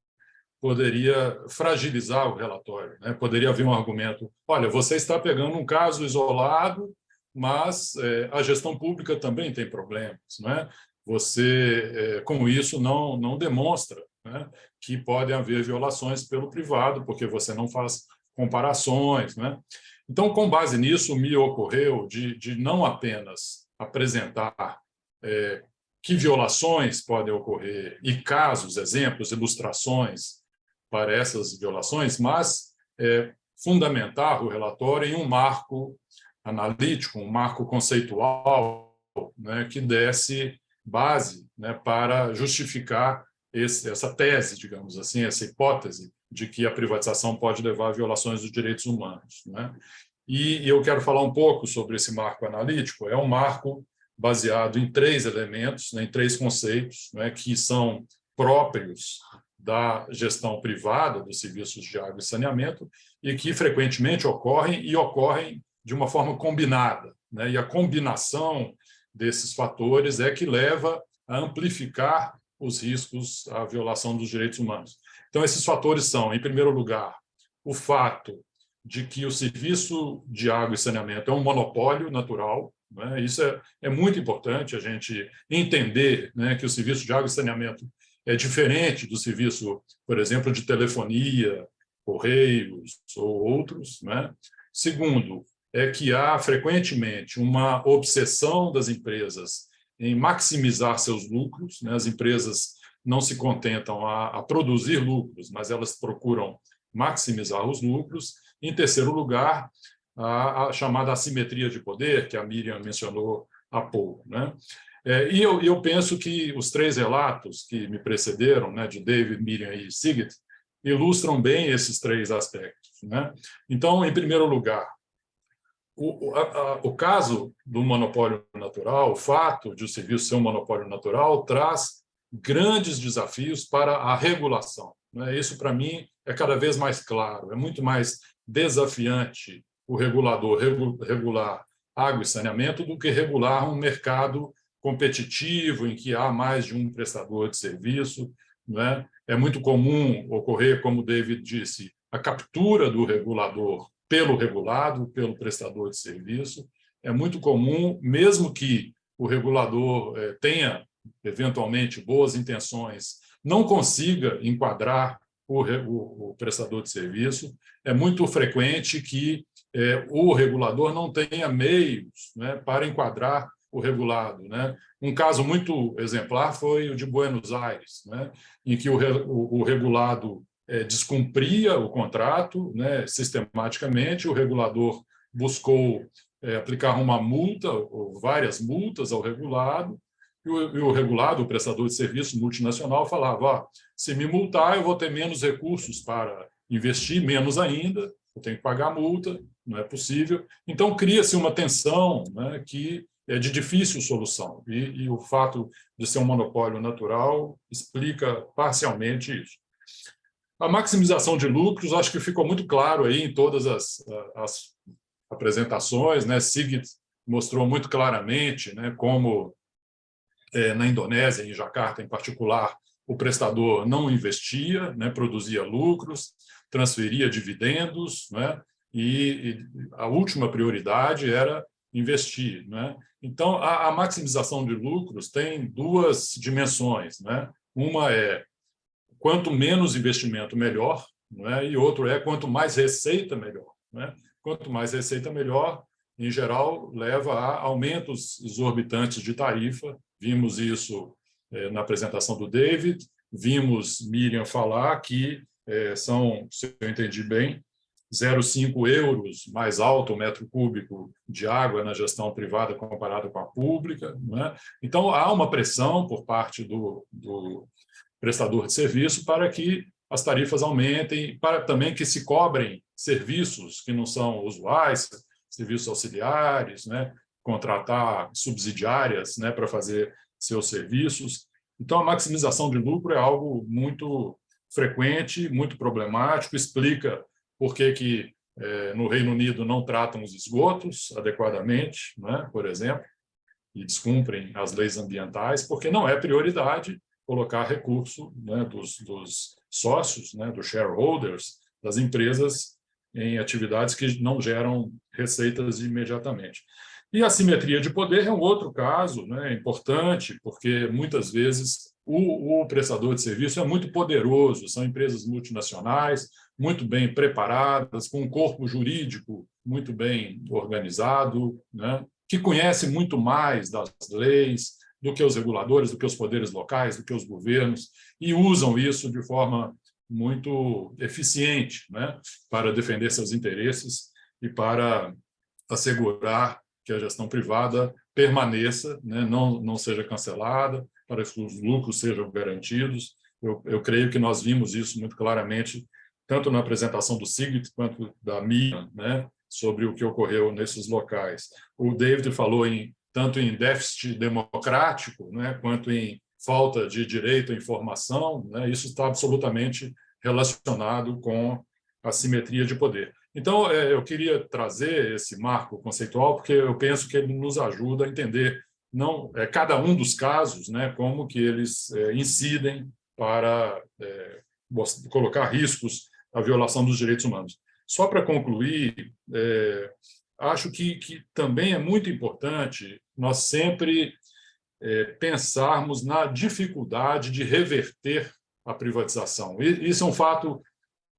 poderia fragilizar o relatório, né? Poderia haver um argumento: olha, você está pegando um caso isolado, mas a gestão pública também tem problemas, né? Você, com isso, não demonstra, né, que podem haver violações pelo privado, porque você não faz comparações, né? Então, com base nisso, me ocorreu de não apenas apresentar que violações podem ocorrer e casos, exemplos, ilustrações para essas violações, mas fundamentar o relatório em um marco analítico, um marco conceitual, né, que desse base, né, para justificar essa tese, digamos assim, essa hipótese de que a privatização pode levar a violações dos direitos humanos, né? E eu quero falar um pouco sobre esse marco analítico. É um marco baseado em 3 elementos, né, em 3 conceitos, né, que são próprios da gestão privada dos serviços de água e saneamento e que frequentemente ocorrem de uma forma combinada, né? E a combinação desses fatores é que leva a amplificar os riscos à violação dos direitos humanos. Então, esses fatores são, em primeiro lugar, o fato de que o serviço de água e saneamento é um monopólio natural, né? Isso é muito importante, a gente entender, né, que o serviço de água e saneamento é diferente do serviço, por exemplo, de telefonia, correios ou outros, né? Segundo, é que há frequentemente uma obsessão das empresas em maximizar seus lucros, né? As empresas não se contentam a produzir lucros, mas elas procuram maximizar os lucros. Em terceiro lugar, a chamada assimetria de poder, que a Miriam mencionou há pouco, né? E eu penso que os 3 relatos que me precederam, né, de David, Miriam e Sigrid, ilustram bem esses 3 aspectos, né? Então, em primeiro lugar, o caso do monopólio natural, o fato de o serviço ser um monopólio natural, traz grandes desafios para a regulação, né? Isso, para mim, é cada vez mais claro, é muito mais desafiante o regulador regular água e saneamento do que regular um mercado competitivo em que há mais de um prestador de serviço, né? É muito comum ocorrer, como o David disse, a captura do regulador pelo regulado, pelo prestador de serviço. É muito comum, mesmo que o regulador tenha, eventualmente, boas intenções, não consiga enquadrar o prestador de serviço. É muito frequente que o regulador não tenha meios, né, para enquadrar o regulado, né? Um caso muito exemplar foi o de Buenos Aires, né, em que o regulado descumpria o contrato, né, sistematicamente. O regulador buscou aplicar uma multa ou várias multas ao regulado, e o regulado, o prestador de serviço multinacional, falava: se me multar, eu vou ter menos recursos para investir, menos ainda, eu tenho que pagar a multa, não é possível. Então, cria-se uma tensão, né, que é de difícil solução, e o fato de ser um monopólio natural explica parcialmente isso. A maximização de lucros, acho que ficou muito claro aí em todas as apresentações, né? Sigrid mostrou muito claramente, né, como na Indonésia, em Jacarta em particular, o prestador não investia, né, produzia lucros, transferia dividendos, né, e a última prioridade era investir, né? Então, a maximização de lucros tem 2 dimensões, né? Uma é quanto menos investimento, melhor, né? E outro é quanto mais receita, melhor, né? Quanto mais receita, melhor, em geral, leva a aumentos exorbitantes de tarifa. Vimos isso na apresentação do David, vimos Miriam falar que são, se eu entendi bem, 0,5 euros mais alto o metro cúbico de água na gestão privada comparado com a pública, né? Então, há uma pressão por parte do prestador de serviço para que as tarifas aumentem, para também que se cobrem serviços que não são usuais, serviços auxiliares, né? Contratar subsidiárias, né, para fazer seus serviços. Então, a maximização de lucro é algo muito frequente, muito problemático, explica por que no Reino Unido não tratam os esgotos adequadamente, né, por exemplo, e descumprem as leis ambientais, porque não é prioridade colocar recurso, né, dos sócios, né, dos shareholders, das empresas em atividades que não geram receitas imediatamente. E a assimetria de poder é um outro caso, né, importante, porque muitas vezes o prestador de serviço é muito poderoso, são empresas multinacionais, muito bem preparadas, com um corpo jurídico muito bem organizado, né, que conhece muito mais das leis do que os reguladores, do que os poderes locais, do que os governos, e usam isso de forma muito eficiente, né, para defender seus interesses e para assegurar que a gestão privada permaneça, né, não seja cancelada, para que os lucros sejam garantidos. Eu creio que nós vimos isso muito claramente, tanto na apresentação do Sigrid quanto da Miriam, né, sobre o que ocorreu nesses locais. O David falou tanto em déficit democrático, né, quanto em falta de direito à informação, né, isso está absolutamente relacionado com a simetria de poder. Então, eu queria trazer esse marco conceitual, porque eu penso que ele nos ajuda a entender cada um dos casos, né, como que eles incidem para colocar riscos à violação dos direitos humanos. Só para concluir, acho que também é muito importante nós sempre pensarmos na dificuldade de reverter a privatização. Isso é um fato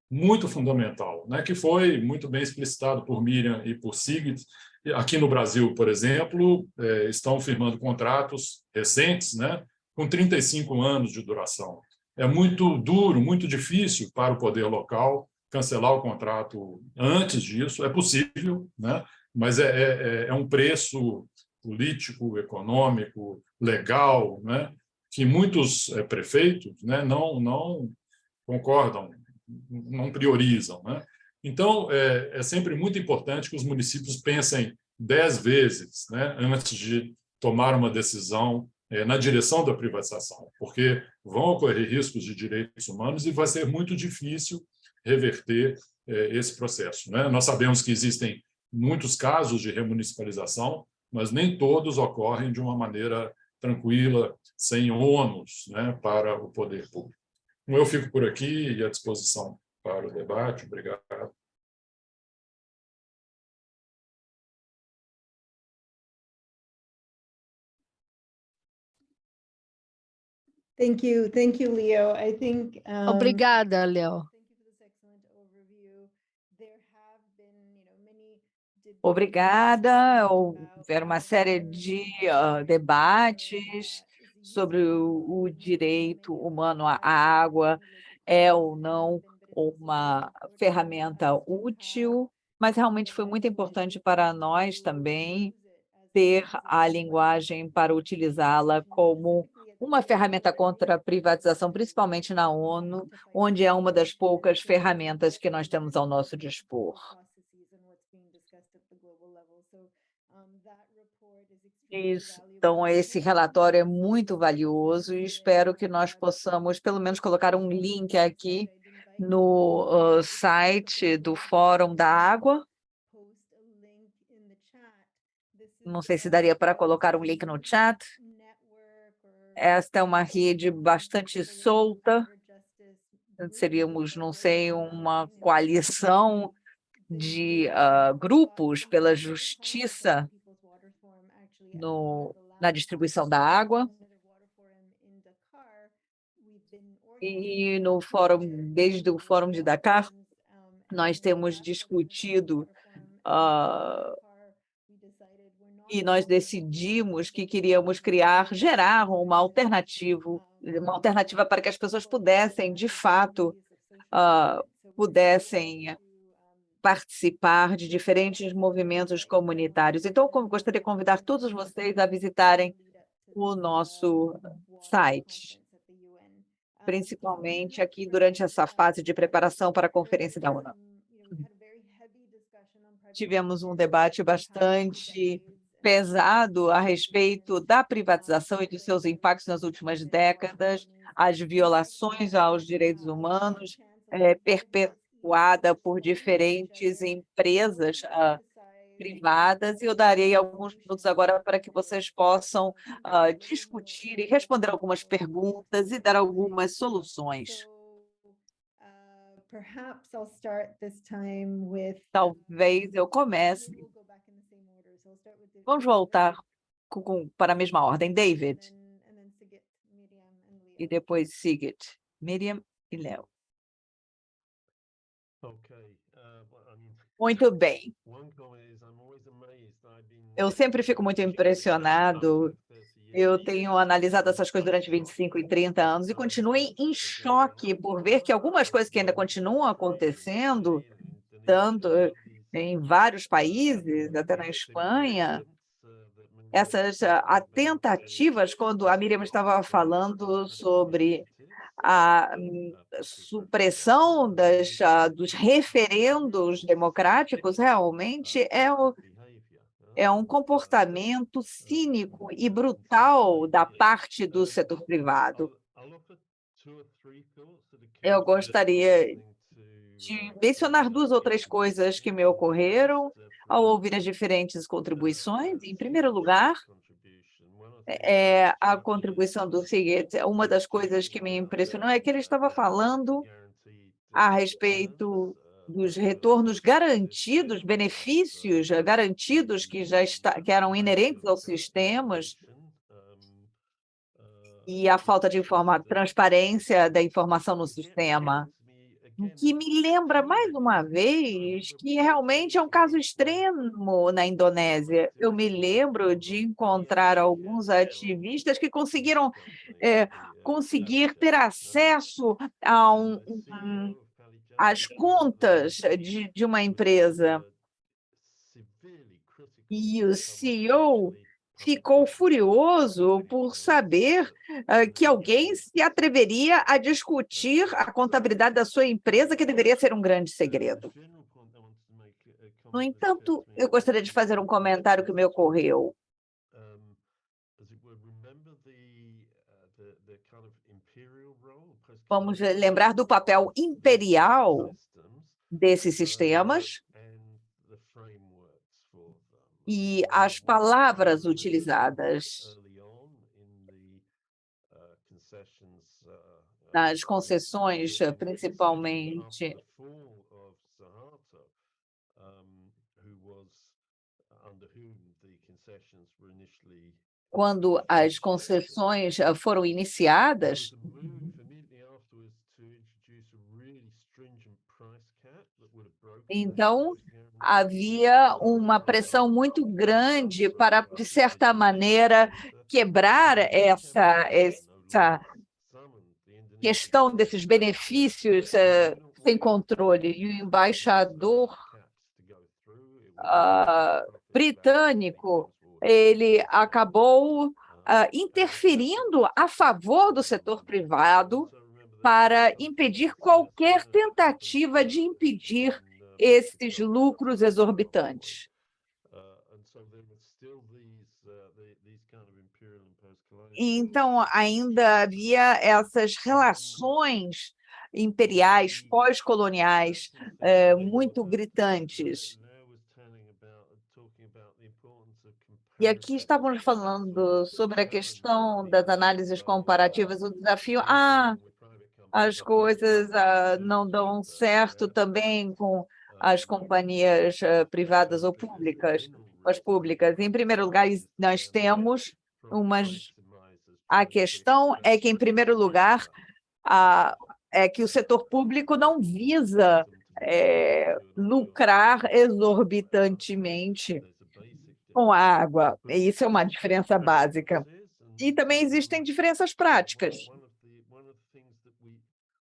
muito fundamental, né, que foi muito bem explicitado por Miriam e por Sigrid. Aqui no Brasil, por exemplo, estão firmando contratos recentes, né, com 35 anos de duração. É muito duro, muito difícil para o poder local cancelar o contrato antes disso. É possível, né, mas é um preço político, econômico, legal, né, que muitos prefeitos, né, não concordam, não priorizam, né? Então, é sempre muito importante que os municípios pensem 10 vezes, né, antes de tomar uma decisão na direção da privatização, porque vão ocorrer riscos de direitos humanos e vai ser muito difícil reverter esse processo, né? Nós sabemos que existem muitos casos de remunicipalização, mas nem todos ocorrem de uma maneira tranquila, sem ônus, né, para o poder público. Eu fico por aqui e à disposição para o debate. Obrigado. Thank you, Leo. I think. Obrigada, Leo. Obrigada. Houveram uma série de debates sobre o direito humano à água, é ou não uma ferramenta útil, mas realmente foi muito importante para nós também ter a linguagem para utilizá-la como uma ferramenta contra a privatização, principalmente na ONU, onde é uma das poucas ferramentas que nós temos ao nosso dispor. Então, esse relatório é muito valioso e espero que nós possamos, pelo menos, colocar um link aqui no site do Fórum da Água. Não sei se daria para colocar um link no chat. Esta é uma rede bastante solta. Seríamos, não sei, uma coalição de grupos pela justiça na distribuição da água. E no fórum, desde o Fórum de Dakar, nós temos discutido e nós decidimos que queríamos gerar uma alternativa para que as pessoas pudessem, de fato, participar de diferentes movimentos comunitários. Então, eu gostaria de convidar todos vocês a visitarem o nosso site, principalmente aqui durante essa fase de preparação para a Conferência da ONU. Tivemos um debate bastante pesado a respeito da privatização e dos seus impactos nas últimas décadas, as violações aos direitos humanos perpetuada por diferentes empresas privadas, e eu darei alguns minutos agora para que vocês possam discutir e responder algumas perguntas e dar algumas soluções. Talvez eu comece. Vamos voltar para a mesma ordem. David. E depois Sigrid, Miriam e Leo. Muito bem. Eu sempre fico muito impressionado. Eu tenho analisado essas coisas durante 25 e 30 anos e continuei em choque por ver que algumas coisas que ainda continuam acontecendo, tanto em vários países, até na Espanha, essas tentativas, quando a Miriam estava falando sobre a supressão dos referendos democráticos, realmente é um comportamento cínico e brutal da parte do setor privado. Eu gostaria de mencionar 2 ou 3 coisas que me ocorreram ao ouvir as diferentes contribuições. Em primeiro lugar, a contribuição do Sigrid. Uma das coisas que me impressionou é que ele estava falando a respeito dos retornos garantidos, benefícios garantidos que que eram inerentes aos sistemas, e a falta de transparência da informação no sistema, o que me lembra, mais uma vez, que realmente é um caso extremo na Indonésia. Eu me lembro de encontrar alguns ativistas que conseguiram conseguir ter acesso às contas de uma empresa. E o CEO ficou furioso por saber que alguém se atreveria a discutir a contabilidade da sua empresa, que deveria ser um grande segredo. No entanto, eu gostaria de fazer um comentário que me ocorreu. Vamos lembrar do papel imperial desses sistemas e as palavras utilizadas nas concessões, principalmente quando as concessões foram iniciadas. Então, havia uma pressão muito grande para, de certa maneira, quebrar essa questão desses benefícios sem controle. E o embaixador britânico, ele acabou interferindo a favor do setor privado para impedir qualquer tentativa de impedir esses lucros exorbitantes. Então, ainda havia essas relações imperiais, pós-coloniais, muito gritantes. E aqui estávamos falando sobre a questão das análises comparativas, o desafio. As coisas não dão certo também com as companhias privadas ou públicas, as públicas. Em primeiro lugar, nós temos a questão é que, em primeiro lugar, é que o setor público não visa lucrar exorbitantemente com a água. E isso é uma diferença básica. E também existem diferenças práticas.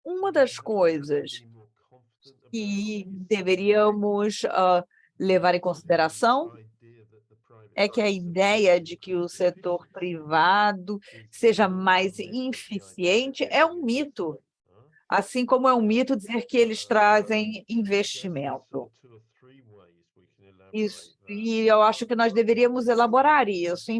Uma das coisas que deveríamos levar em consideração é que a ideia de que o setor privado seja mais eficiente é um mito, assim como é um mito dizer que eles trazem investimento. Isso, e eu acho que nós deveríamos elaborar isso.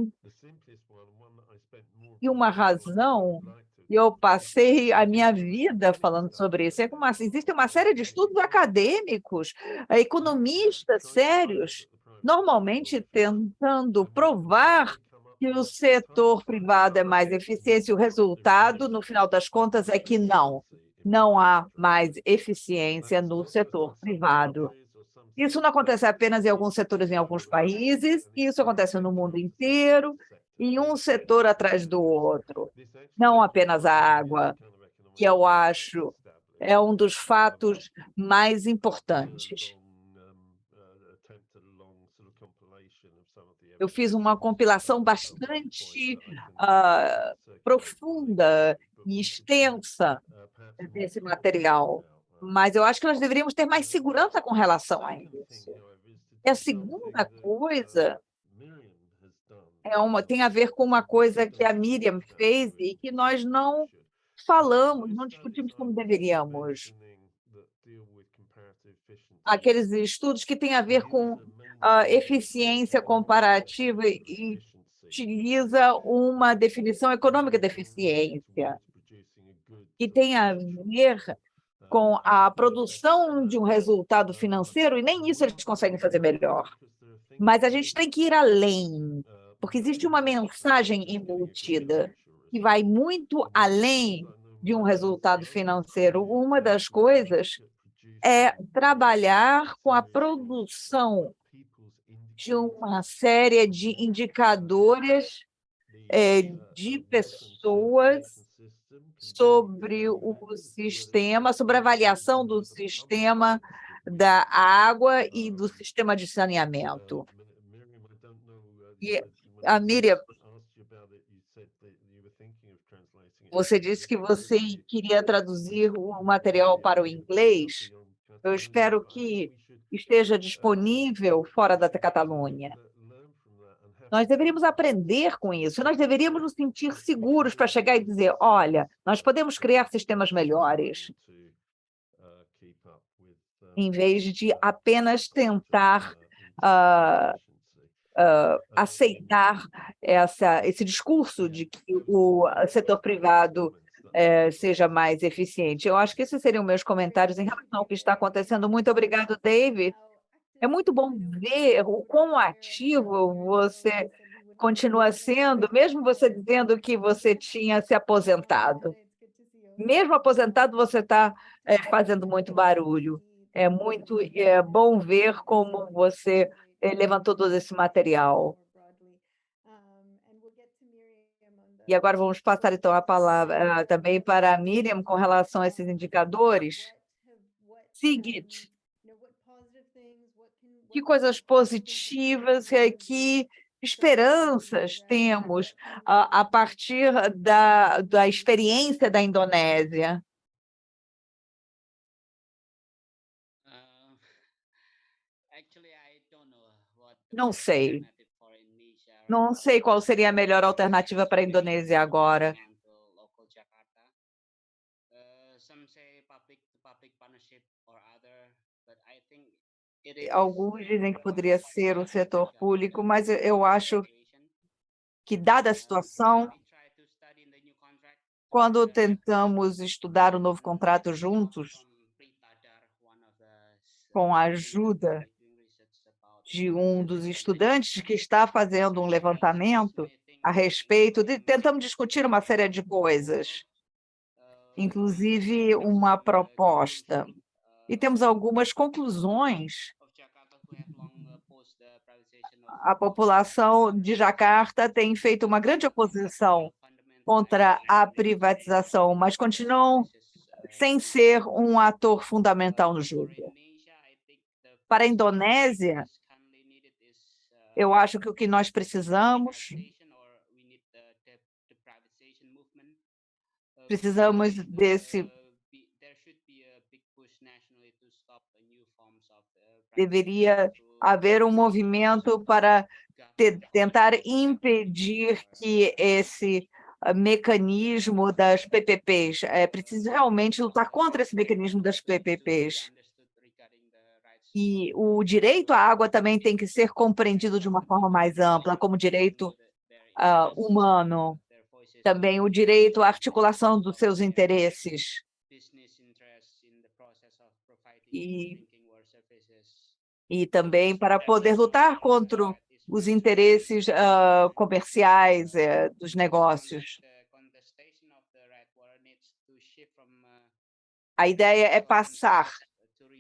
E uma razão, eu passei a minha vida falando sobre isso, existe uma série de estudos acadêmicos, economistas sérios, normalmente tentando provar que o setor privado é mais eficiente, e o resultado, no final das contas, é que não há mais eficiência no setor privado. Isso não acontece apenas em alguns setores, em alguns países, isso acontece no mundo inteiro, e um setor atrás do outro. Não apenas a água, que eu acho é um dos fatos mais importantes. Eu fiz uma compilação bastante profunda e extensa desse material, mas eu acho que nós deveríamos ter mais segurança com relação a isso. E a segunda coisa tem a ver com uma coisa que a Miriam fez e que nós não falamos, não discutimos como deveríamos. Aqueles estudos que têm a ver com eficiência comparativa e utiliza uma definição econômica de eficiência, que tem a ver com a produção de um resultado financeiro, e nem isso eles conseguem fazer melhor. Mas a gente tem que ir além, porque existe uma mensagem embutida que vai muito além de um resultado financeiro. Uma das coisas é trabalhar com a produção de uma série de indicadores de pessoas sobre o sistema, sobre a avaliação do sistema da água e do sistema de saneamento. E a Miriam, você disse que você queria traduzir o material para o inglês. Eu espero que esteja disponível fora da Catalunha. Nós deveríamos aprender com isso, nós deveríamos nos sentir seguros para chegar e dizer, olha, nós podemos criar sistemas melhores, em vez de apenas tentar aceitar esse discurso de que o setor privado seja mais eficiente. Eu acho que esses seriam meus comentários em relação ao que está acontecendo. Muito obrigado, David. É muito bom ver o quão ativo você continua sendo, mesmo você dizendo que você tinha se aposentado. Mesmo aposentado, você está fazendo muito barulho. É muito bom ver como você levantou todo esse material. E agora vamos passar, então, a palavra também para a Miriam com relação a esses indicadores. Sigit, que coisas positivas, que esperanças temos a partir da experiência da Indonésia? Não sei. Não sei qual seria a melhor alternativa para a Indonésia agora. Alguns dizem que poderia ser o setor público, mas eu acho que, dada a situação, quando tentamos estudar o novo contrato juntos, com a ajuda de um dos estudantes que está fazendo um levantamento a respeito tentamos discutir uma série de coisas, inclusive uma proposta. E temos algumas conclusões. A população de Jacarta tem feito uma grande oposição contra a privatização, mas continuam sem ser um ator fundamental no jogo. Para a Indonésia, eu acho que o que nós precisamos deveria haver um movimento para tentar impedir que esse mecanismo das PPPs, é preciso realmente lutar contra esse mecanismo das PPPs. E o direito à água também tem que ser compreendido de uma forma mais ampla, como direito humano. Também o direito à articulação dos seus interesses. E também para poder lutar contra os interesses comerciais dos negócios. A ideia é passar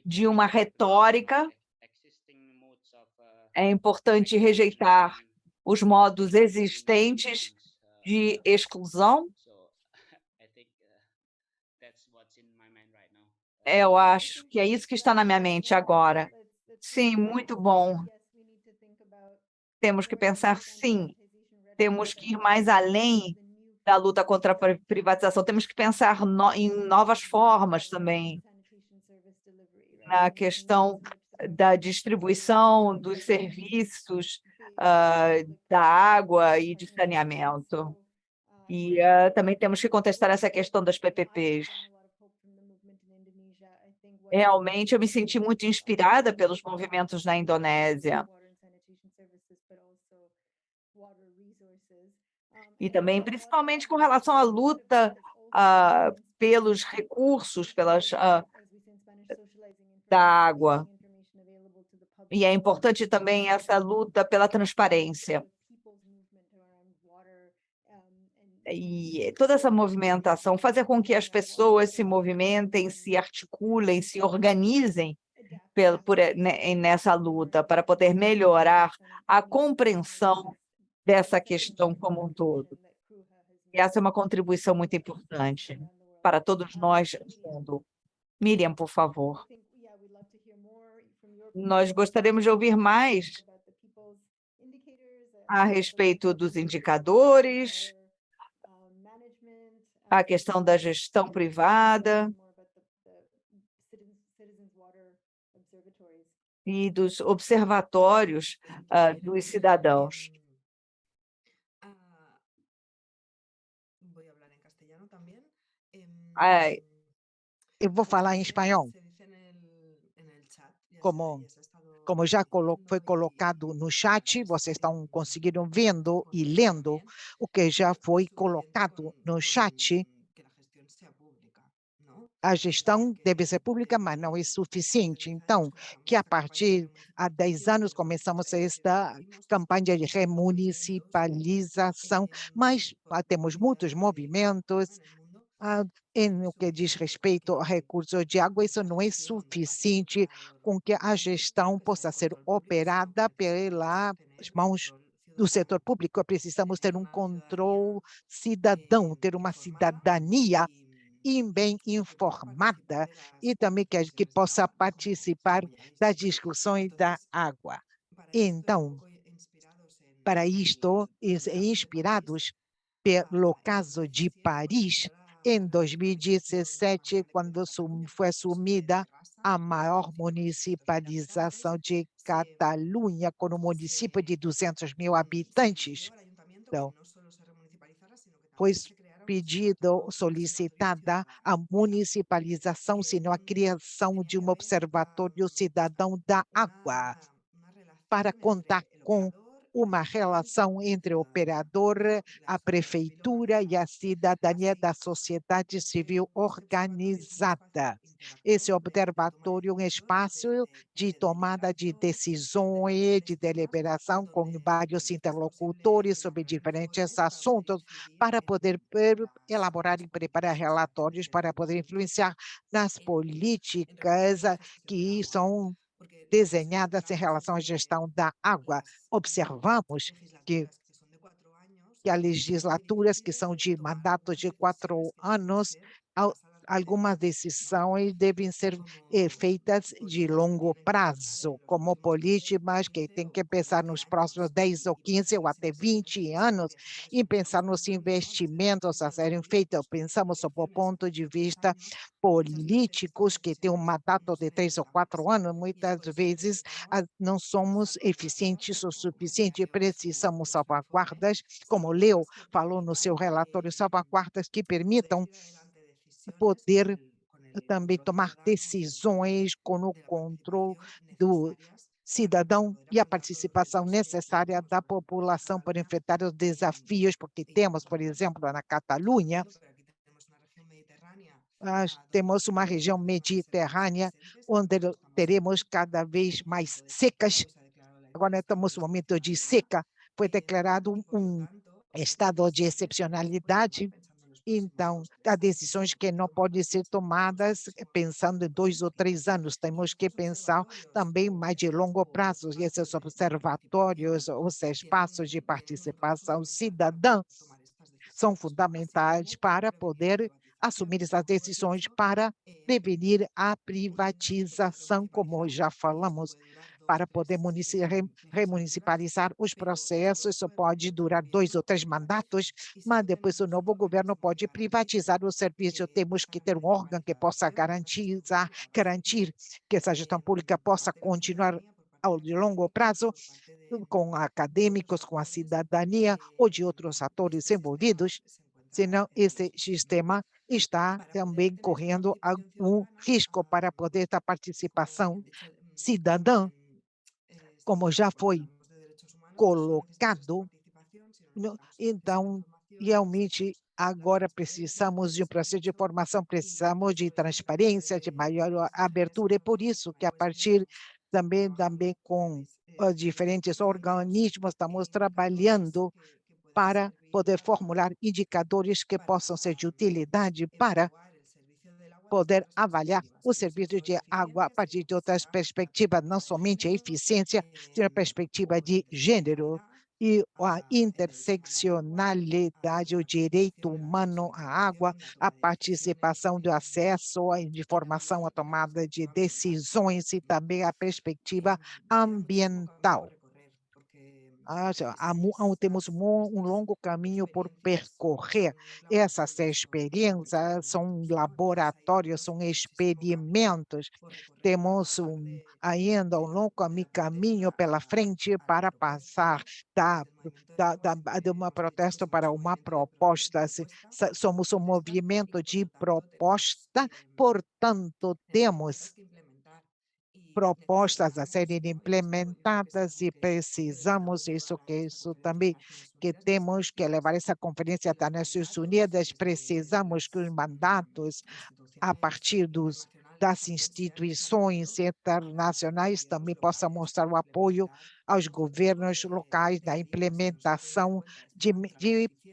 de uma retórica, é importante rejeitar os modos existentes de exclusão. Eu acho que é isso que está na minha mente agora. Sim, muito bom. Temos que pensar, sim, temos que ir mais além da luta contra a privatização, temos que pensar em novas formas também, na questão da distribuição dos serviços da água e de saneamento. E também temos que contestar essa questão das PPPs. Realmente, eu me senti muito inspirada pelos movimentos na Indonésia. E também, principalmente com relação à luta pelos recursos, da água. E é importante também essa luta pela transparência. E toda essa movimentação, fazer com que as pessoas se movimentem, se articulem, se organizem nessa luta, para poder melhorar a compreensão dessa questão como um todo. E essa é uma contribuição muito importante para todos nós no mundo. Miriam, por favor. Nós gostaríamos de ouvir mais a respeito dos indicadores, a questão da gestão privada e dos observatórios dos cidadãos. Eu vou falar em espanhol. Como já foi colocado no chat, vocês estão conseguindo vendo e lendo o que já foi colocado no chat. A gestão deve ser pública, mas não é suficiente. Então, que a partir há 10 anos começamos esta campanha de remunicipalização, mas temos muitos movimentos. No que diz respeito ao recurso de água, isso não é suficiente com que a gestão possa ser operada pelas mãos do setor público. Precisamos ter um controle cidadão, ter uma cidadania bem informada e também que possa participar das discussões da água. Então, para isto, inspirados pelo caso de Paris, em 2017, quando foi assumida a maior municipalização de Catalunha, com um município de 200.000 habitantes. Então, foi solicitada a municipalização, sino a criação de um observatório cidadão da água, para contar com uma relação entre o operador, a prefeitura e a cidadania da sociedade civil organizada. Esse observatório é um espaço de tomada de decisões, de deliberação com vários interlocutores sobre diferentes assuntos, para poder elaborar e preparar relatórios, para poder influenciar nas políticas que são desenhadas em relação à gestão da água. Observamos que há legislaturas que são de mandato de 4 anos, algumas decisões devem ser feitas de longo prazo, como políticas que têm que pensar nos próximos 10 ou 15 ou até 20 anos, e pensar nos investimentos a serem feitos. Pensamos sob o ponto de vista políticos que têm um mandato de 3 ou 4 anos, muitas vezes não somos eficientes o suficiente, precisamos salvaguardas, como o Leo falou no seu relatório, salvaguardas que permitam poder também tomar decisões com o controle do cidadão e a participação necessária da população para enfrentar os desafios, porque temos, por exemplo, na Catalunha, temos uma região mediterrânea onde teremos cada vez mais secas. Agora estamos no momento de seca, foi declarado um estado de excepcionalidade. Então, há decisões que não podem ser tomadas pensando em 2 ou 3 anos. Temos que pensar também mais de longo prazo. E esses observatórios, os espaços de participação cidadã, são fundamentais para poder assumir essas decisões, para prevenir a privatização, como já falamos, para poder remunicipalizar os processos. Isso pode durar 2 ou 3 mandatos, mas depois o novo governo pode privatizar o serviço. Temos que ter um órgão que possa garantir que essa gestão pública possa continuar ao de longo prazo, com acadêmicos, com a cidadania ou de outros atores envolvidos, senão esse sistema está também correndo algum risco para poder da participação cidadã, como já foi colocado. Então, realmente, agora precisamos de um processo de formação, precisamos de transparência, de maior abertura, e por isso que a partir também com diferentes organismos, estamos trabalhando para poder formular indicadores que possam ser de utilidade para poder avaliar o serviço de água a partir de outras perspectivas, não somente a eficiência, mas a perspectiva de gênero e a interseccionalidade, o direito humano à água, a participação do acesso à informação, a tomada de decisões e também a perspectiva ambiental. Temos um longo caminho por percorrer. Essas experiências são laboratórios, são experimentos. Temos ainda um longo caminho pela frente para passar de uma protesto para uma proposta. Somos um movimento de proposta, portanto, temos propostas a serem implementadas e precisamos isso também que temos que levar essa conferência das Nações Unidas, precisamos que os mandatos a partir das instituições internacionais também possam mostrar o apoio aos governos locais da implementação de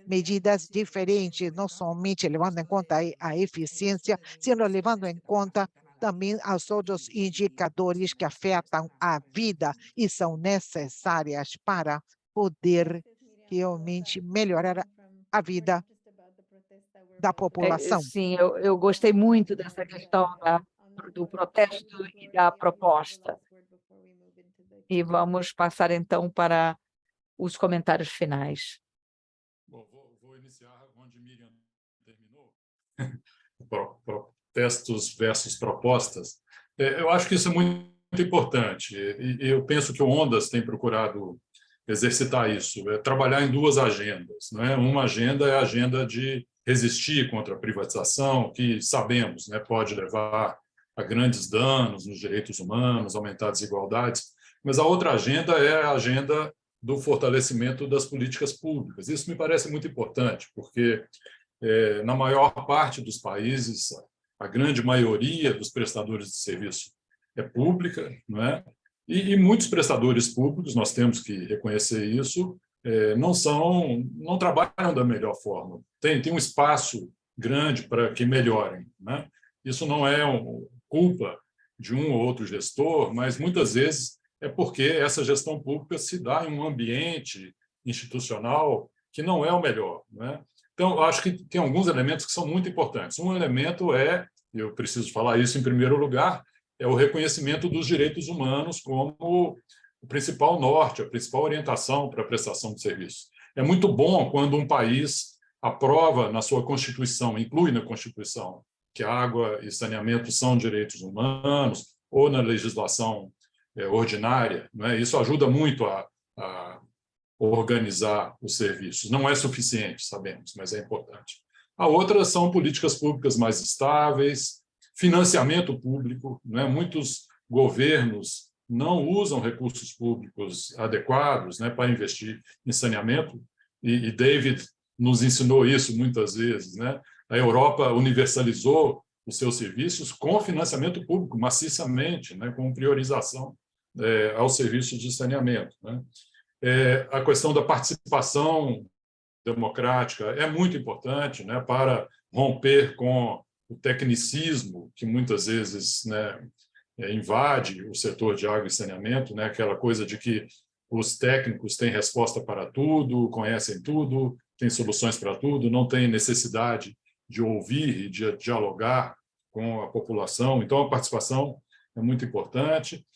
medidas diferentes, não somente levando em conta a eficiência, sino levando em conta também aos outros indicadores que afetam a vida e são necessárias para poder realmente melhorar a vida da população. Sim, eu gostei muito dessa questão do protesto e da proposta. E vamos passar, então, para os comentários finais. Bom, vou iniciar onde Miriam terminou. Protestos versus propostas. Eu acho que isso é muito importante. E eu penso que o Ondas tem procurado exercitar isso, trabalhar em duas agendas. Não é? Uma agenda é a agenda de resistir contra a privatização, que sabemos, né, pode levar a grandes danos nos direitos humanos, aumentar desigualdades, mas a outra agenda é a agenda do fortalecimento das políticas públicas. Isso me parece muito importante, porque na maior parte dos países, a grande maioria dos prestadores de serviço é pública, não é? E muitos prestadores públicos, nós temos que reconhecer isso, não trabalham da melhor forma. Tem um espaço grande para que melhorem, né? Isso não é culpa de um ou outro gestor, mas muitas vezes é porque essa gestão pública se dá em um ambiente institucional que não é o melhor, né? Então, eu acho que tem alguns elementos que são muito importantes. Um elemento eu preciso falar isso em primeiro lugar, é o reconhecimento dos direitos humanos como o principal norte, a principal orientação para a prestação de serviços. É muito bom quando um país aprova na sua Constituição, inclui na Constituição, que água e saneamento são direitos humanos, ou na legislação ordinária, né? Isso ajuda muito a organizar os serviços. Não é suficiente, sabemos, mas é importante. A outra são políticas públicas mais estáveis, financiamento público, né? Muitos governos não usam recursos públicos adequados, né, para investir em saneamento, e David nos ensinou isso muitas vezes, né? A Europa universalizou os seus serviços com financiamento público, maciçamente, né, com priorização aos serviços de saneamento, né? A questão da participação democrática é muito importante, né, para romper com o tecnicismo que muitas vezes, né, invade o setor de água e saneamento, né, aquela coisa de que os técnicos têm resposta para tudo, conhecem tudo, têm soluções para tudo, não têm necessidade de ouvir e de dialogar com a população. Então, a participação é muito importante.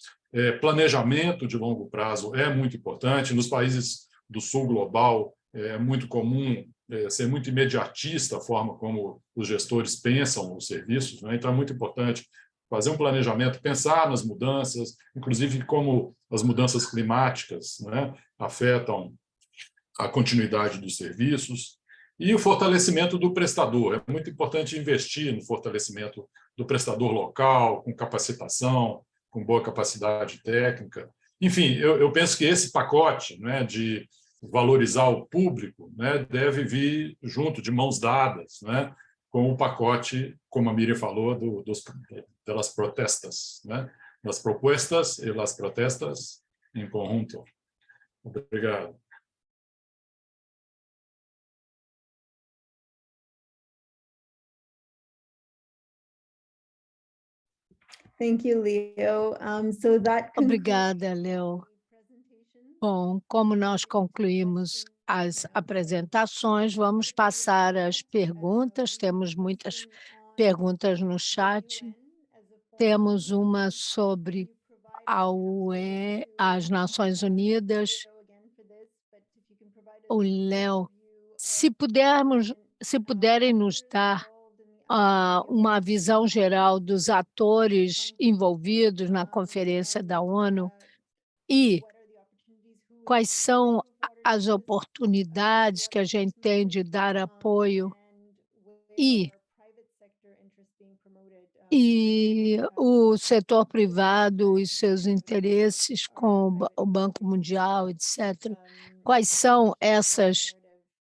Planejamento de longo prazo é muito importante. Nos países do sul global, é muito comum ser muito imediatista a forma como os gestores pensam os serviços, né? Então, é muito importante fazer um planejamento, pensar nas mudanças, inclusive como as mudanças climáticas, né, afetam a continuidade dos serviços, e o fortalecimento do prestador. É muito importante investir no fortalecimento do prestador local, com capacitação, com boa capacidade técnica. Enfim, eu penso que esse pacote, né, de valorizar o público, né, deve vir junto, de mãos dadas, né, com o pacote, como a Miriam falou, das protestas, né, das propostas e das protestas em conjunto. Obrigado. Thank you, Leo. So that Obrigada, Leo. Bom, como nós concluímos as apresentações, vamos passar às perguntas. Temos muitas perguntas no chat. Temos uma sobre a UE, as Nações Unidas. O Léo, se puderem nos dar uma visão geral dos atores envolvidos na Conferência da ONU e quais são as oportunidades que a gente tem de dar apoio e o setor privado e seus interesses com o Banco Mundial, etc. Quais são essas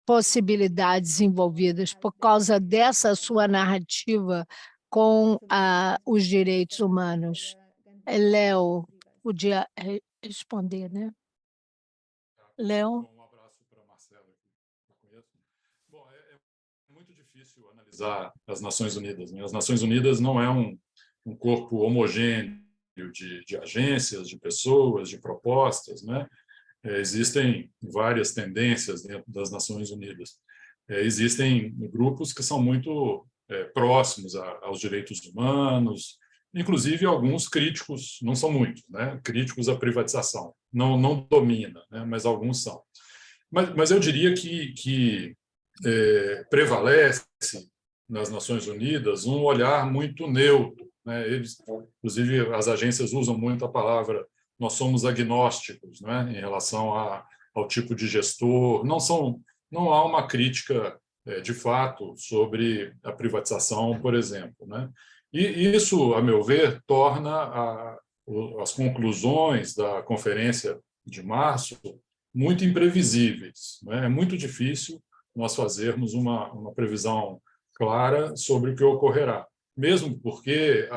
possibilidades envolvidas por causa dessa sua narrativa com os direitos humanos? Léo, podia responder, né? Léo? Um abraço para Marcelo, que eu conheço. Bom, é muito difícil analisar as Nações Unidas, né? As Nações Unidas não é um corpo homogêneo de agências, de pessoas, de propostas, né? Existem várias tendências dentro das Nações Unidas. Existem grupos que são muito próximos aos direitos humanos, inclusive alguns críticos, não são muitos, né? Críticos à privatização. Não domina, né? Mas alguns são. Mas eu diria que prevalece nas Nações Unidas um olhar muito neutro, né? Eles, inclusive, as agências usam muito a palavra nós somos agnósticos, né, em relação ao tipo de gestor. Não há uma crítica, de fato, sobre a privatização, por exemplo, né? E isso, a meu ver, torna as conclusões da conferência de março muito imprevisíveis, né? É muito difícil nós fazermos uma previsão clara sobre o que ocorrerá, mesmo porque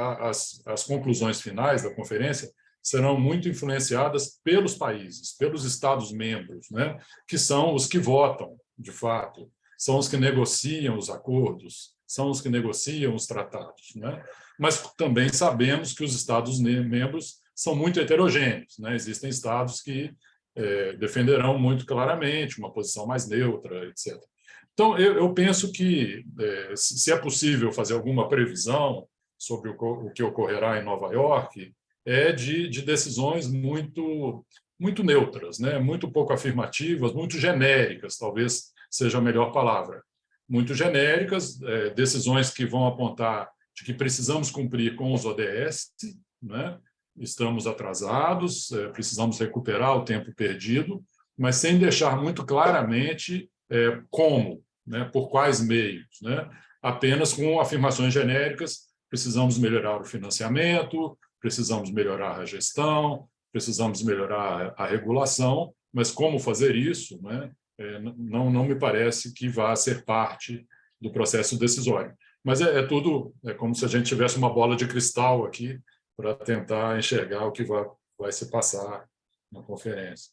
as conclusões finais da conferência serão muito influenciadas pelos países, pelos Estados-membros, né, que são os que votam, de fato, são os que negociam os acordos, são os que negociam os tratados, né? Mas também sabemos que os Estados-membros são muito heterogêneos, né? Existem Estados que defenderão muito claramente uma posição mais neutra, etc. Então, eu penso que, se é possível fazer alguma previsão sobre o que ocorrerá em Nova York, de decisões muito neutras, né? Muito pouco afirmativas, muito genéricas, talvez seja a melhor palavra. Muito genéricas, decisões que vão apontar de que precisamos cumprir com os ODS, né? Estamos atrasados, precisamos recuperar o tempo perdido, mas sem deixar muito claramente como, né? Por quais meios, né? Apenas com afirmações genéricas, precisamos melhorar o financiamento, precisamos melhorar a gestão, precisamos melhorar a regulação, mas como fazer isso, né? Não me parece que vá ser parte do processo decisório. Mas tudo como se a gente tivesse uma bola de cristal aqui para tentar enxergar o que vai se passar na conferência.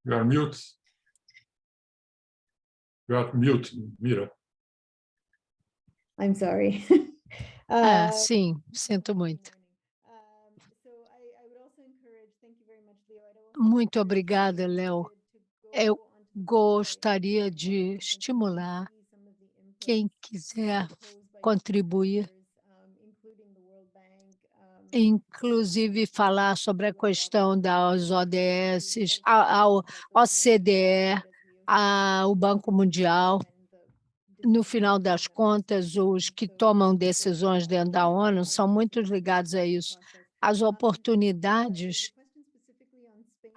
You are mute. You are mute, Mira. I'm sorry. Sim, sinto muito. Muito obrigada, Léo. Eu gostaria de estimular quem quiser contribuir inclusive falar sobre a questão das ODS, ao OCDE, ao Banco Mundial. No final das contas, os que tomam decisões dentro da ONU são muito ligados a isso. As oportunidades.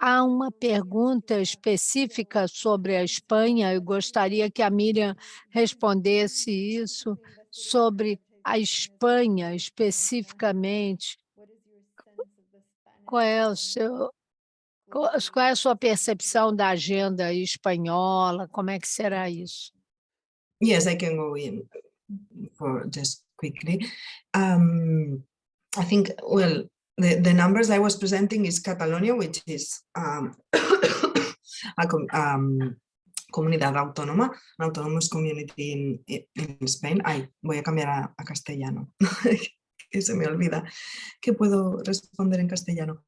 Há uma pergunta específica sobre a Espanha, eu gostaria que a Miriam respondesse isso, sobre a Espanha especificamente. Qual é a sua percepção da agenda espanhola? Como é que será isso? Yes, I can go in for just quickly. I think, well, the numbers I was presenting is Catalonia, which is a comunidad autónoma, an autonomous community in Spain. Ay, voy a cambiar a castellano, que se me olvida que puedo responder en castellano.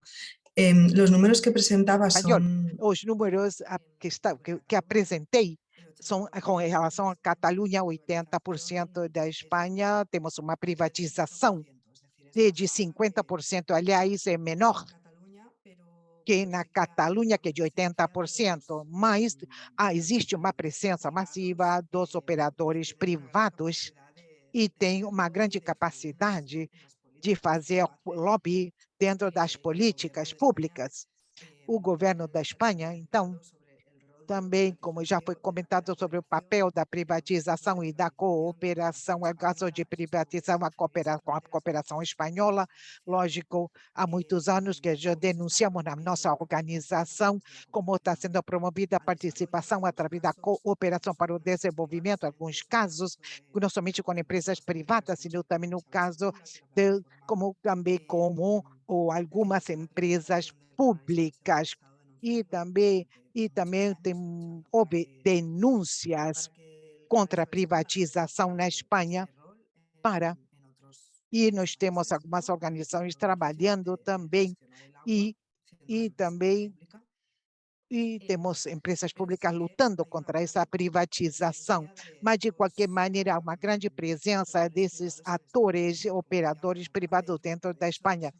Los números que presentaba son... Os números que apresentei são com relação a Catalunha, 80% da Espanha, temos uma privatização de 50%, aliás, é menor que na Catalunha, que é de 80%, mas existe uma presença massiva dos operadores privados e tem uma grande capacidade de fazer lobby dentro das políticas públicas. O governo da Espanha, então, também, como já foi comentado sobre o papel da privatização e da cooperação, é caso de privatização com a cooperação espanhola, lógico, há muitos anos que já denunciamos na nossa organização como está sendo promovida a participação através da cooperação para o desenvolvimento, em alguns casos, não somente com empresas privadas, sino também no caso como algumas empresas públicas. E também houve denúncias contra a privatização na Espanha e nós temos algumas organizações trabalhando também e temos empresas públicas lutando contra essa privatização, mas de qualquer maneira há uma grande presença desses atores, operadores privados dentro da Espanha.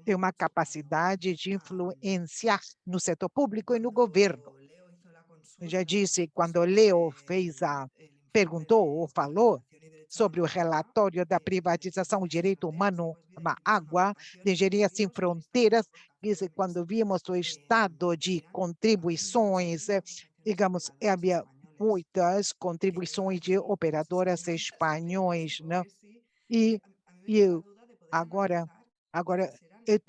Tem uma capacidade de influenciar no setor público e no governo. Eu já disse, quando Leo perguntou ou falou sobre o relatório da privatização, o direito humano à água, de Engenharia Sem Fronteiras, quando vimos o estado de contribuições, digamos, havia muitas contribuições de operadoras espanhóis, né? Agora,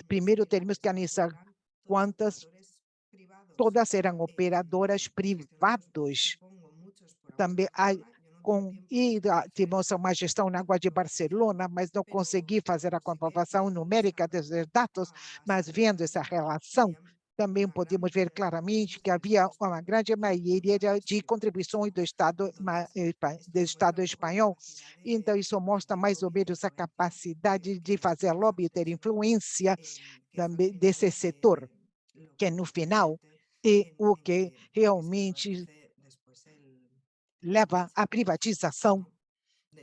primeiro temos que analisar quantas, todas eram operadoras privadas. Também tivemos uma gestão na Água de Barcelona, mas não consegui fazer a comprovação numérica desses dados, mas vendo essa relação, também podemos ver claramente que havia uma grande maioria de contribuições do Estado espanhol. Então, isso mostra mais ou menos a capacidade de fazer lobby e ter influência também desse setor, que no final é o que realmente leva à privatização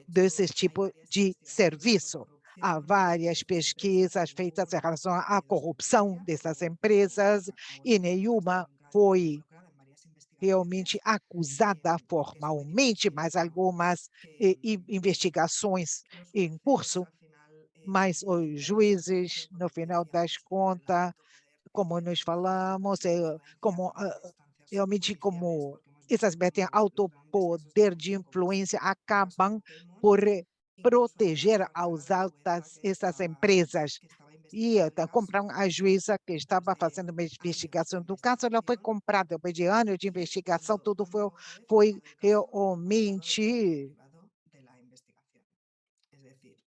desse tipo de serviço. Há várias pesquisas feitas em relação à corrupção dessas empresas e nenhuma foi realmente acusada formalmente, mas algumas investigações em curso, mas os juízes, no final das contas, como nós falamos, realmente como essas têm alto poder de influência, acabam por proteger essas empresas. E então, compraram a juíza que estava fazendo uma investigação do caso, ela foi comprada depois de anos de investigação, tudo foi realmente,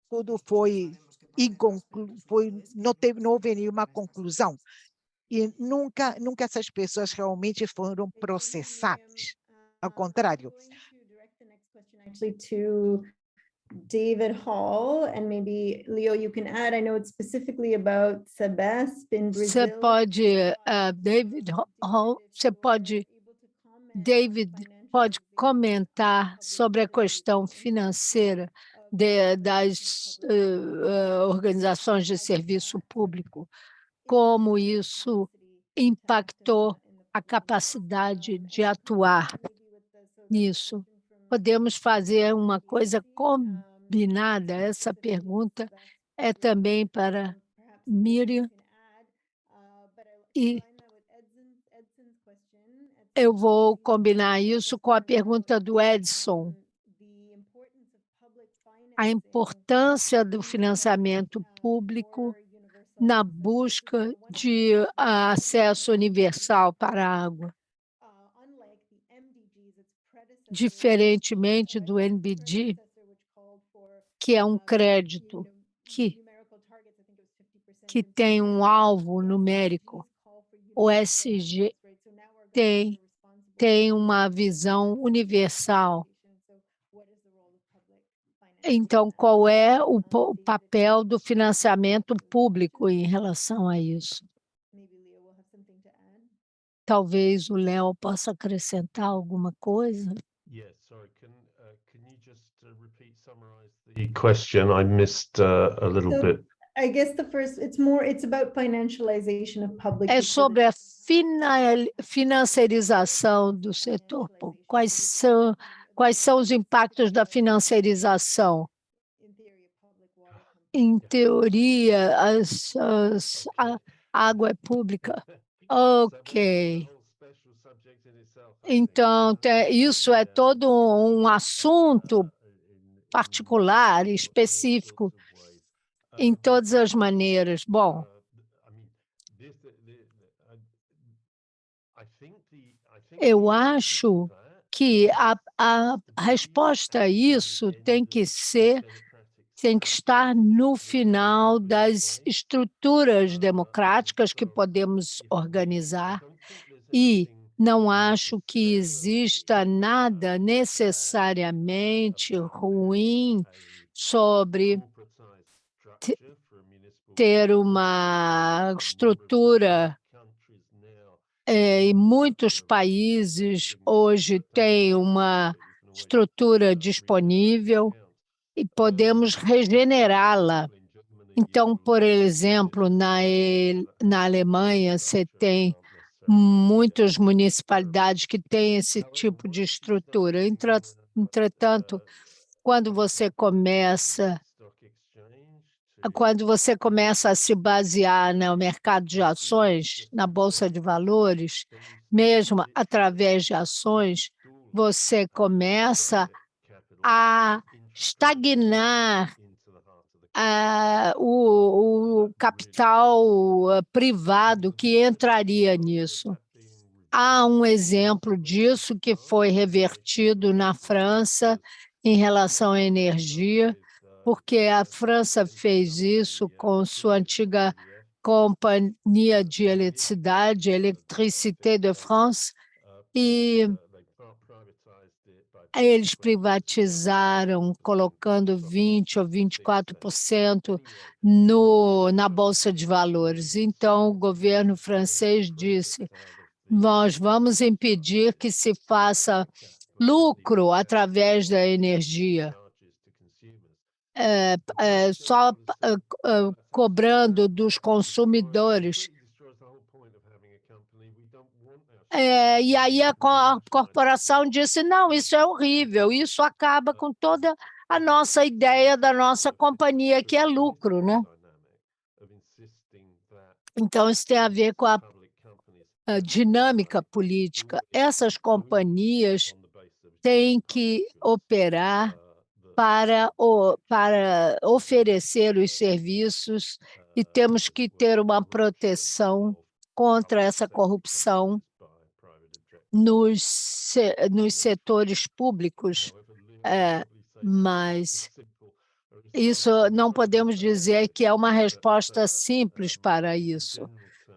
tudo foi inconclusivo, não houve nenhuma conclusão. E nunca essas pessoas realmente foram processadas. Ao contrário. David Hall, and maybe Leo, you can add. I know it's specifically about Sabesp in Brazil. David pode comentar sobre a questão financeira das organizações de serviço público, como isso impactou a capacidade de atuar nisso. Podemos fazer uma coisa combinada? Essa pergunta é também para Miriam. E eu vou combinar isso com a pergunta do Edson. A importância do financiamento público na busca de acesso universal para a água. Diferentemente do NBD, que é um crédito que tem um alvo numérico, o SG tem uma visão universal. Então, qual é o papel do financiamento público em relação a isso? Talvez o Léo possa acrescentar alguma coisa. The question I missed a little bit. I guess the first, it's about financialization of public. É sobre a financiarização do setor público. Quais são os impactos da financiarização? Em teoria, a água é pública. Ok. Então, isso é todo um assunto particular, específico, em todas as maneiras. Bom, eu acho que a resposta a isso tem que estar no final das estruturas democráticas que podemos organizar, e não acho que exista nada necessariamente ruim sobre ter uma estrutura. E muitos países hoje têm uma estrutura disponível e podemos regenerá-la. Então, por exemplo, na Alemanha, você tem muitas municipalidades que têm esse tipo de estrutura. Entretanto, quando você começa a se basear no mercado de ações, na Bolsa de Valores, mesmo através de ações, você começa a estagnar o capital privado que entraria nisso. Há um exemplo disso que foi revertido na França em relação à energia, porque a França fez isso com sua antiga companhia de eletricidade, Électricité de France, e eles privatizaram, colocando 20% ou 24% na Bolsa de Valores. Então, o governo francês disse: nós vamos impedir que se faça lucro através da energia, só cobrando dos consumidores. E aí a corporação disse: não, isso é horrível, isso acaba com toda a nossa ideia da nossa companhia, que é lucro, né? Então, isso tem a ver com a dinâmica política. Essas companhias têm que operar para oferecer os serviços, e temos que ter uma proteção contra essa corrupção nos setores públicos, mas isso não podemos dizer que é uma resposta simples para isso,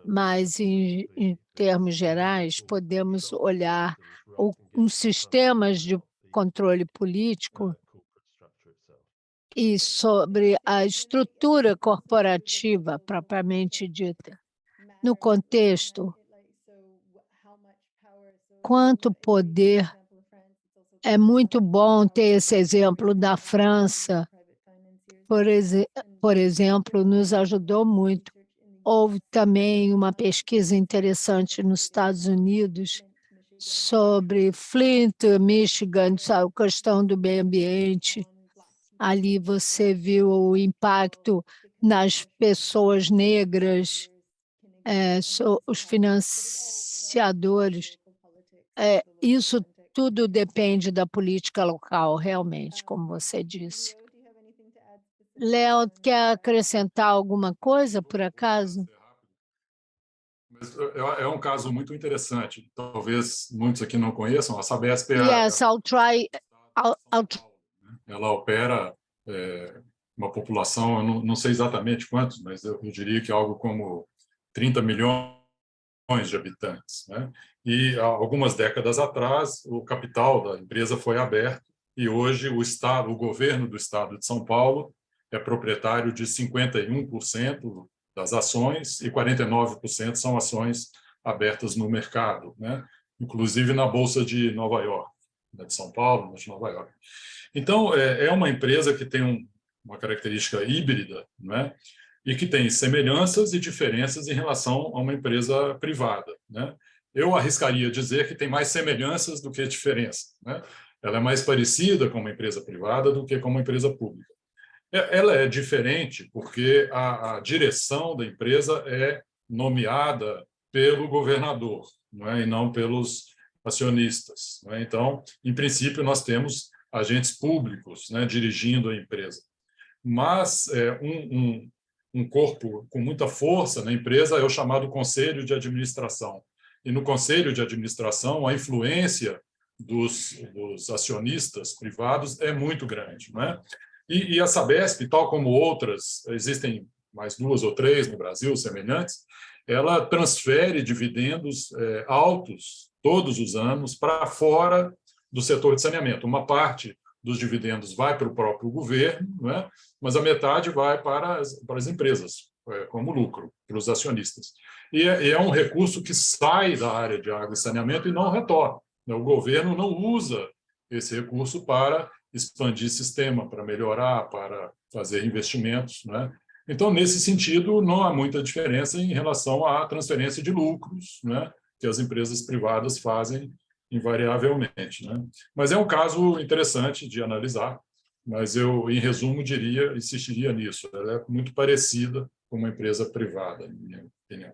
mas em termos gerais podemos olhar sistemas de controle político e sobre a estrutura corporativa propriamente dita. No contexto, quanto poder, é muito bom ter esse exemplo da França, por exemplo, nos ajudou muito. Houve também uma pesquisa interessante nos Estados Unidos sobre Flint, Michigan, a questão do meio ambiente. Ali você viu o impacto nas pessoas negras, os financiadores. Isso tudo depende da política local, realmente, como você disse. Léo, quer acrescentar alguma coisa, por acaso? Mas é um caso muito interessante. Talvez muitos aqui não conheçam. A Sabesp Yes, I'll try. ela opera uma população, eu não sei exatamente quantos, mas eu diria que algo como 30 milhões de habitantes, né? E há algumas décadas atrás, o capital da empresa foi aberto e hoje o governo do estado de São Paulo é proprietário de 51% das ações e 49% são ações abertas no mercado, né? Inclusive na Bolsa de Nova York, de São Paulo, de Nova York. Então, é uma empresa que tem uma característica híbrida, né? E que tem semelhanças e diferenças em relação a uma empresa privada, né? Eu arriscaria dizer que tem mais semelhanças do que diferenças, né? Ela é mais parecida com uma empresa privada do que com uma empresa pública. Ela é diferente porque a direção da empresa é nomeada pelo governador, não é? E não pelos acionistas, não é? Então, em princípio, nós temos agentes públicos, né, dirigindo a empresa. Mas um corpo com muita força na empresa é o chamado Conselho de Administração. E no Conselho de Administração, a influência dos acionistas privados é muito grande, não é? E a Sabesp, tal como outras, existem mais 2 ou 3 no Brasil semelhantes, ela transfere dividendos altos todos os anos para fora do setor de saneamento. Uma parte dos dividendos vai para o próprio governo, né? Mas a metade vai para as empresas, como lucro, para os acionistas. E é um recurso que sai da área de água e saneamento e não retorna. O governo não usa esse recurso para expandir sistema, para melhorar, para fazer investimentos, né? Então, nesse sentido, não há muita diferença em relação à transferência de lucros, né, que as empresas privadas fazem invariavelmente, né? Mas é um caso interessante de analisar, mas eu, em resumo, insistiria nisso. Ela é muito parecida com uma empresa privada, na minha opinião.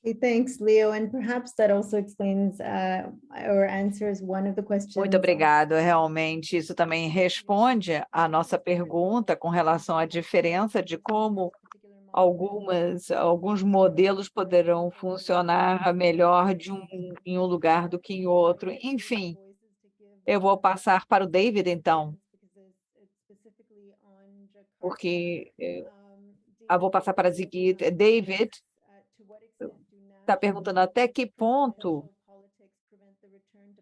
Okay, thanks, Leo. And perhaps that also explains or answers one of the questions. Muito obrigado. Realmente, isso também responde à nossa pergunta com relação à diferença de como alguns modelos poderão funcionar melhor em um lugar do que em outro. Enfim, eu vou passar para o David, então, porque eu vou passar para Ziggy. David está perguntando até que ponto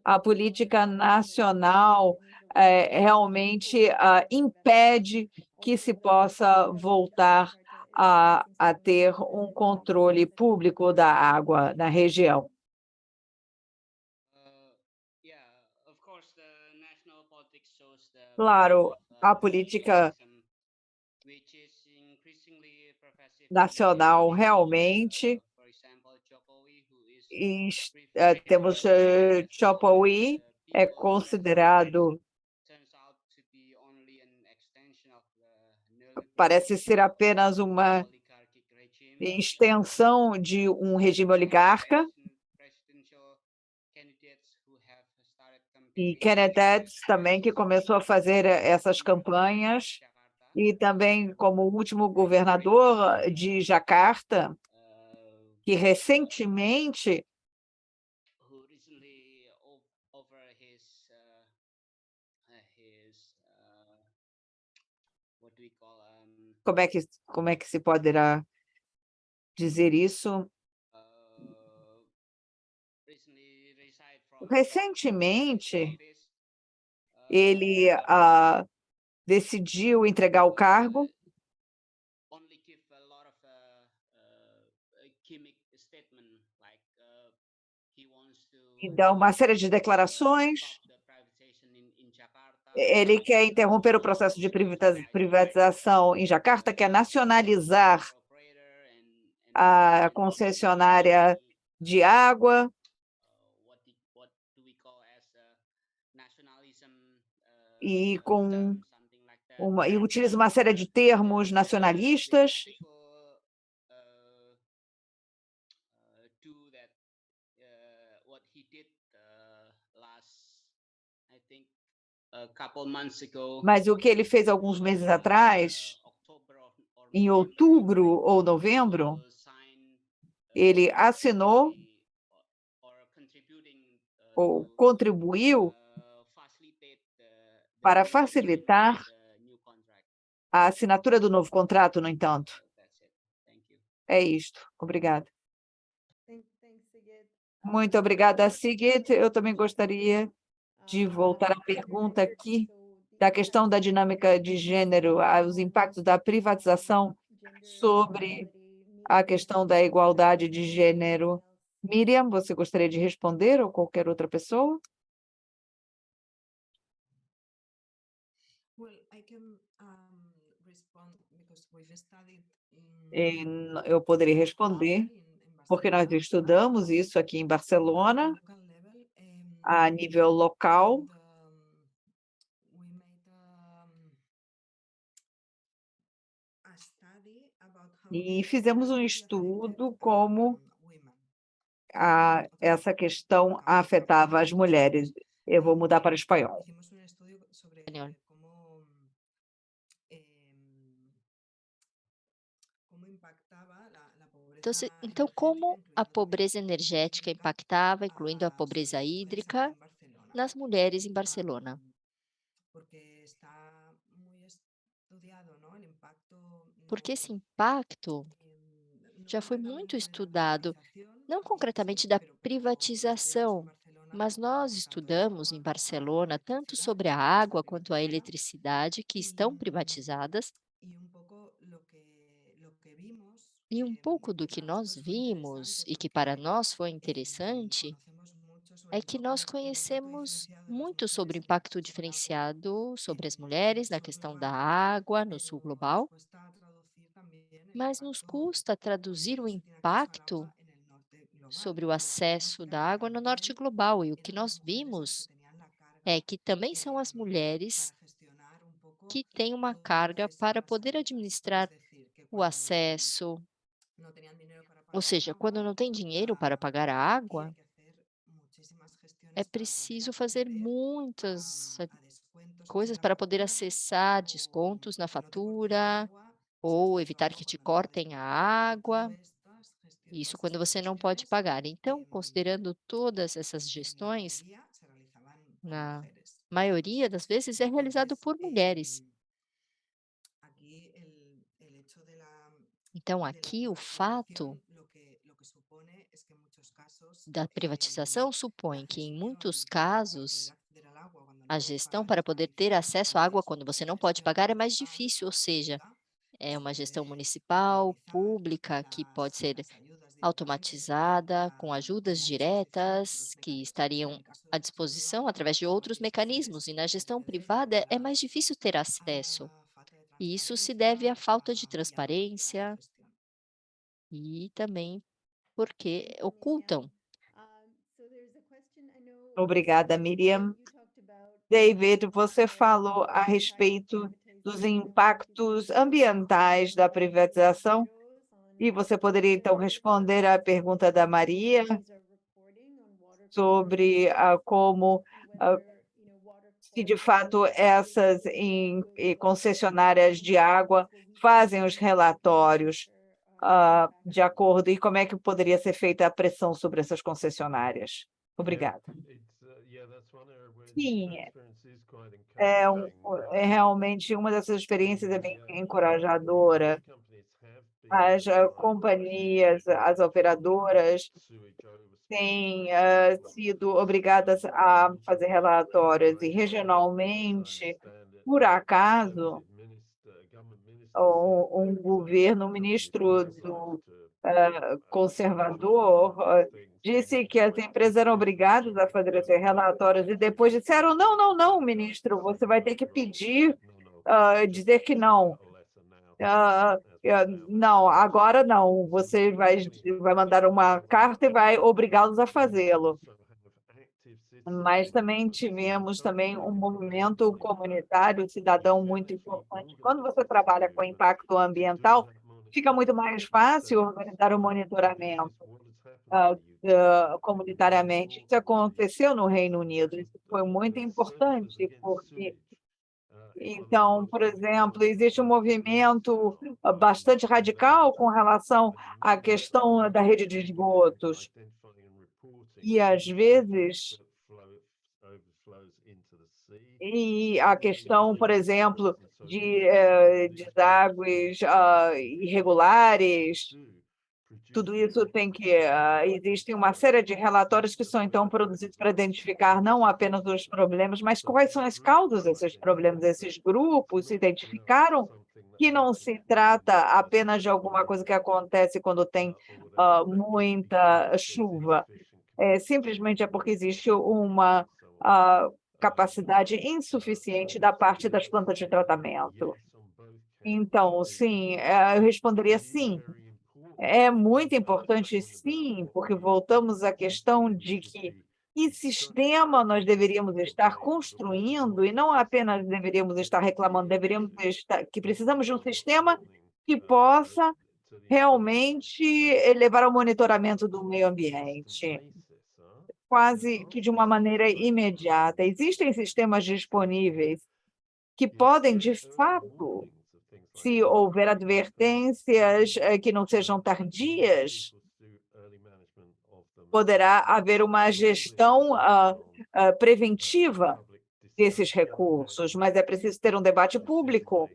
a política nacional realmente impede que se possa voltar a ter um controle público da água na região. Claro, a política nacional realmente, temos Chopauí, é considerado, parece ser apenas uma extensão de um regime oligarca, e candidatos também que começou a fazer essas campanhas, e também como o último governador de Jacarta, que recentemente como é que se poderá dizer isso? Recentemente, ele decidiu entregar o cargo e dar uma série de declarações Ele quer interromper o processo de privatização em Jacarta, quer nacionalizar a concessionária de água e e utiliza uma série de termos nacionalistas. Mas o que ele fez alguns meses atrás, em outubro ou novembro, ele assinou ou contribuiu para facilitar a assinatura do novo contrato, no entanto. É isto. Obrigada. Muito obrigada, Sigrid. Eu também gostaria de voltar à pergunta aqui da questão da dinâmica de gênero, os impactos da privatização sobre a questão da igualdade de gênero. Miriam, você gostaria de responder ou qualquer outra pessoa? Eu poderia responder, porque nós estudamos isso aqui em Barcelona, a nível local, e fizemos um estudo como essa questão afetava as mulheres. Eu vou mudar para espanhol. Espanhol. Então, como a pobreza energética impactava, incluindo a pobreza hídrica, nas mulheres em Barcelona? Porque esse impacto já foi muito estudado, não concretamente da privatização, mas nós estudamos em Barcelona tanto sobre a água quanto a eletricidade, que estão privatizadas, e um pouco do que nós vimos e que para nós foi interessante é que nós conhecemos muito sobre o impacto diferenciado sobre as mulheres na questão da água no sul global, mas nos custa traduzir o impacto sobre o acesso da água no norte global. E o que nós vimos é que também são as mulheres que têm uma carga para poder administrar o acesso. Ou seja, quando não tem dinheiro para pagar a água, é preciso fazer muitas coisas para poder acessar descontos na fatura ou evitar que te cortem a água. Isso quando você não pode pagar. Então, considerando todas essas gestões, na maioria das vezes é realizado por mulheres. Então, aqui o fato da privatização supõe que, em muitos casos, a gestão para poder ter acesso à água quando você não pode pagar é mais difícil, ou seja, é uma gestão municipal, pública, que pode ser automatizada, com ajudas diretas, que estariam à disposição através de outros mecanismos, e na gestão privada é mais difícil ter acesso. E isso se deve à falta de transparência e também porque ocultam. Obrigada, Miriam. David, você falou a respeito dos impactos ambientais da privatização, e você poderia, então, responder à pergunta da Maria sobre como, se de fato essas concessionárias de água fazem os relatórios de acordo, e como é que poderia ser feita a pressão sobre essas concessionárias. Obrigada. Sim, é realmente uma dessas experiências é bem encorajadora. As companhias, as operadoras têm sido obrigadas a fazer relatórios, e regionalmente, por acaso, um ministro conservador disse que as empresas eram obrigadas a fazer esses relatórios e depois disseram, não, não, não, ministro, você vai ter que pedir, dizer que não. Não, agora não, você vai mandar uma carta e vai obrigá-los a fazê-lo. Mas também tivemos também um movimento comunitário, cidadão muito importante. Quando você trabalha com impacto ambiental, fica muito mais fácil organizar o monitoramento comunitariamente. Isso aconteceu no Reino Unido, isso foi muito importante, porque, então, por exemplo, existe um movimento bastante radical com relação à questão da rede de esgotos, e às vezes a questão, por exemplo, de desagües irregulares, tudo isso tem que... Existem uma série de relatórios que são, então, produzidos para identificar não apenas os problemas, mas quais são as causas desses problemas. Esses grupos identificaram que não se trata apenas de alguma coisa que acontece quando tem muita chuva. Simplesmente é porque existe uma capacidade insuficiente da parte das plantas de tratamento. Então, sim, eu responderia sim. É muito importante, sim, porque voltamos à questão de que sistema nós deveríamos estar construindo e não apenas deveríamos estar reclamando, deveríamos estar que precisamos de um sistema que possa realmente levar ao monitoramento do meio ambiente, quase que de uma maneira imediata. Existem sistemas disponíveis que podem, de fato, se houver advertências que não sejam tardias, poderá haver uma gestão preventiva desses recursos, mas é preciso ter um debate público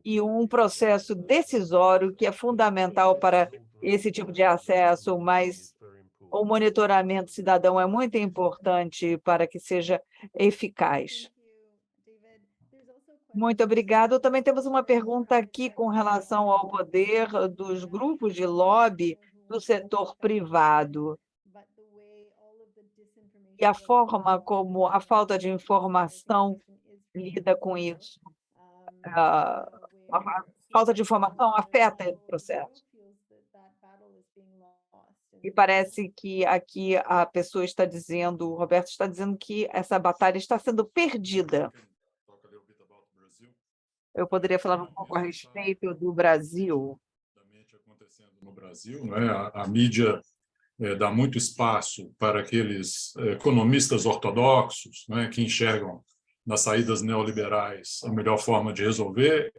e um processo decisório que é fundamental para esse tipo de acesso, mas o monitoramento cidadão é muito importante para que seja eficaz. Muito obrigado. Também temos uma pergunta aqui com relação ao poder dos grupos de lobby do setor privado e a forma como a falta de informação lida com isso. A falta de informação afeta o processo. E parece que aqui a pessoa está dizendo, o Roberto está dizendo que essa batalha está sendo perdida. Eu poderia falar um pouco a respeito do Brasil. Acontecendo no Brasil, não é? A mídia dá muito espaço para aqueles economistas ortodoxos, não é? Que enxergam nas saídas neoliberais a melhor forma de resolver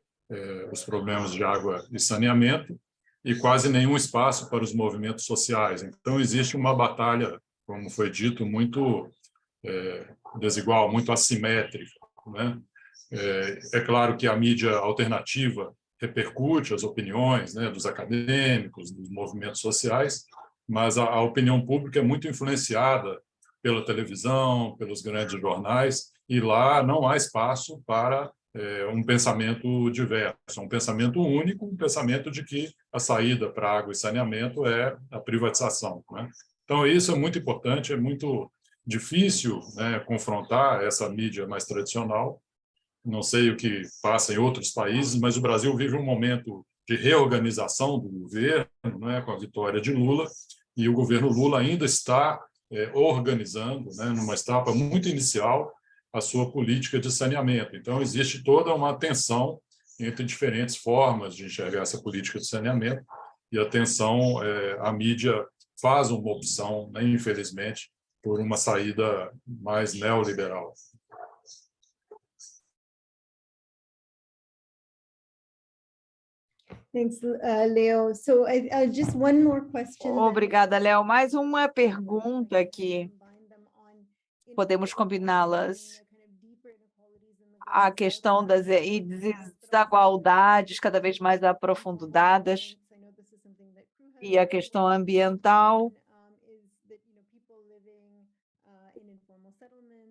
os problemas de água e saneamento, e quase nenhum espaço para os movimentos sociais. Então, existe uma batalha, como foi dito, muito desigual, muito assimétrica, né? É claro que a mídia alternativa repercute as opiniões, né, dos acadêmicos, dos movimentos sociais, mas a opinião pública é muito influenciada pela televisão, pelos grandes jornais, e lá não há espaço para um pensamento diverso, um pensamento único, um pensamento de que a saída para água e saneamento é a privatização, né? Então, isso é muito importante, é muito difícil, né, confrontar essa mídia mais tradicional. Não sei o que passa em outros países, mas o Brasil vive um momento de reorganização do governo, né, com a vitória de Lula, e o governo Lula ainda está organizando, né, numa etapa muito inicial, a sua política de saneamento. Então, existe toda uma tensão entre diferentes formas de enxergar essa política de saneamento, e a tensão, a mídia faz uma opção, né, infelizmente, por uma saída mais neoliberal. Thanks, Leo. So just one more question. Obrigada, Léo. Mais uma pergunta aqui. Podemos combiná-las. A questão das desigualdades cada vez mais aprofundadas e a questão ambiental.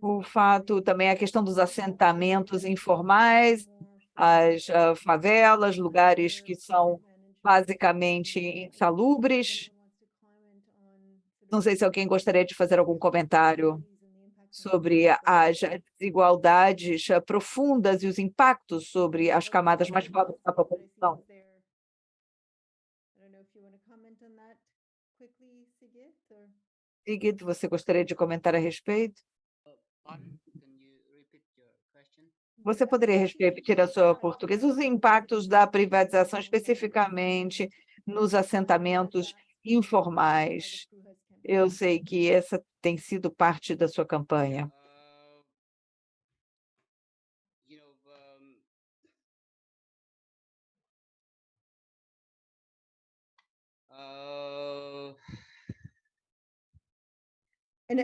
O fato também, a questão dos assentamentos informais, as favelas, lugares que são basicamente insalubres. Não sei se alguém gostaria de fazer algum comentário sobre as desigualdades profundas e os impactos sobre as camadas mais pobres da população. Sigrid, você gostaria de comentar a respeito? Você poderia repetir a sua português? Os impactos da privatização, especificamente nos assentamentos informais. Eu sei que essa tem sido parte da sua campanha.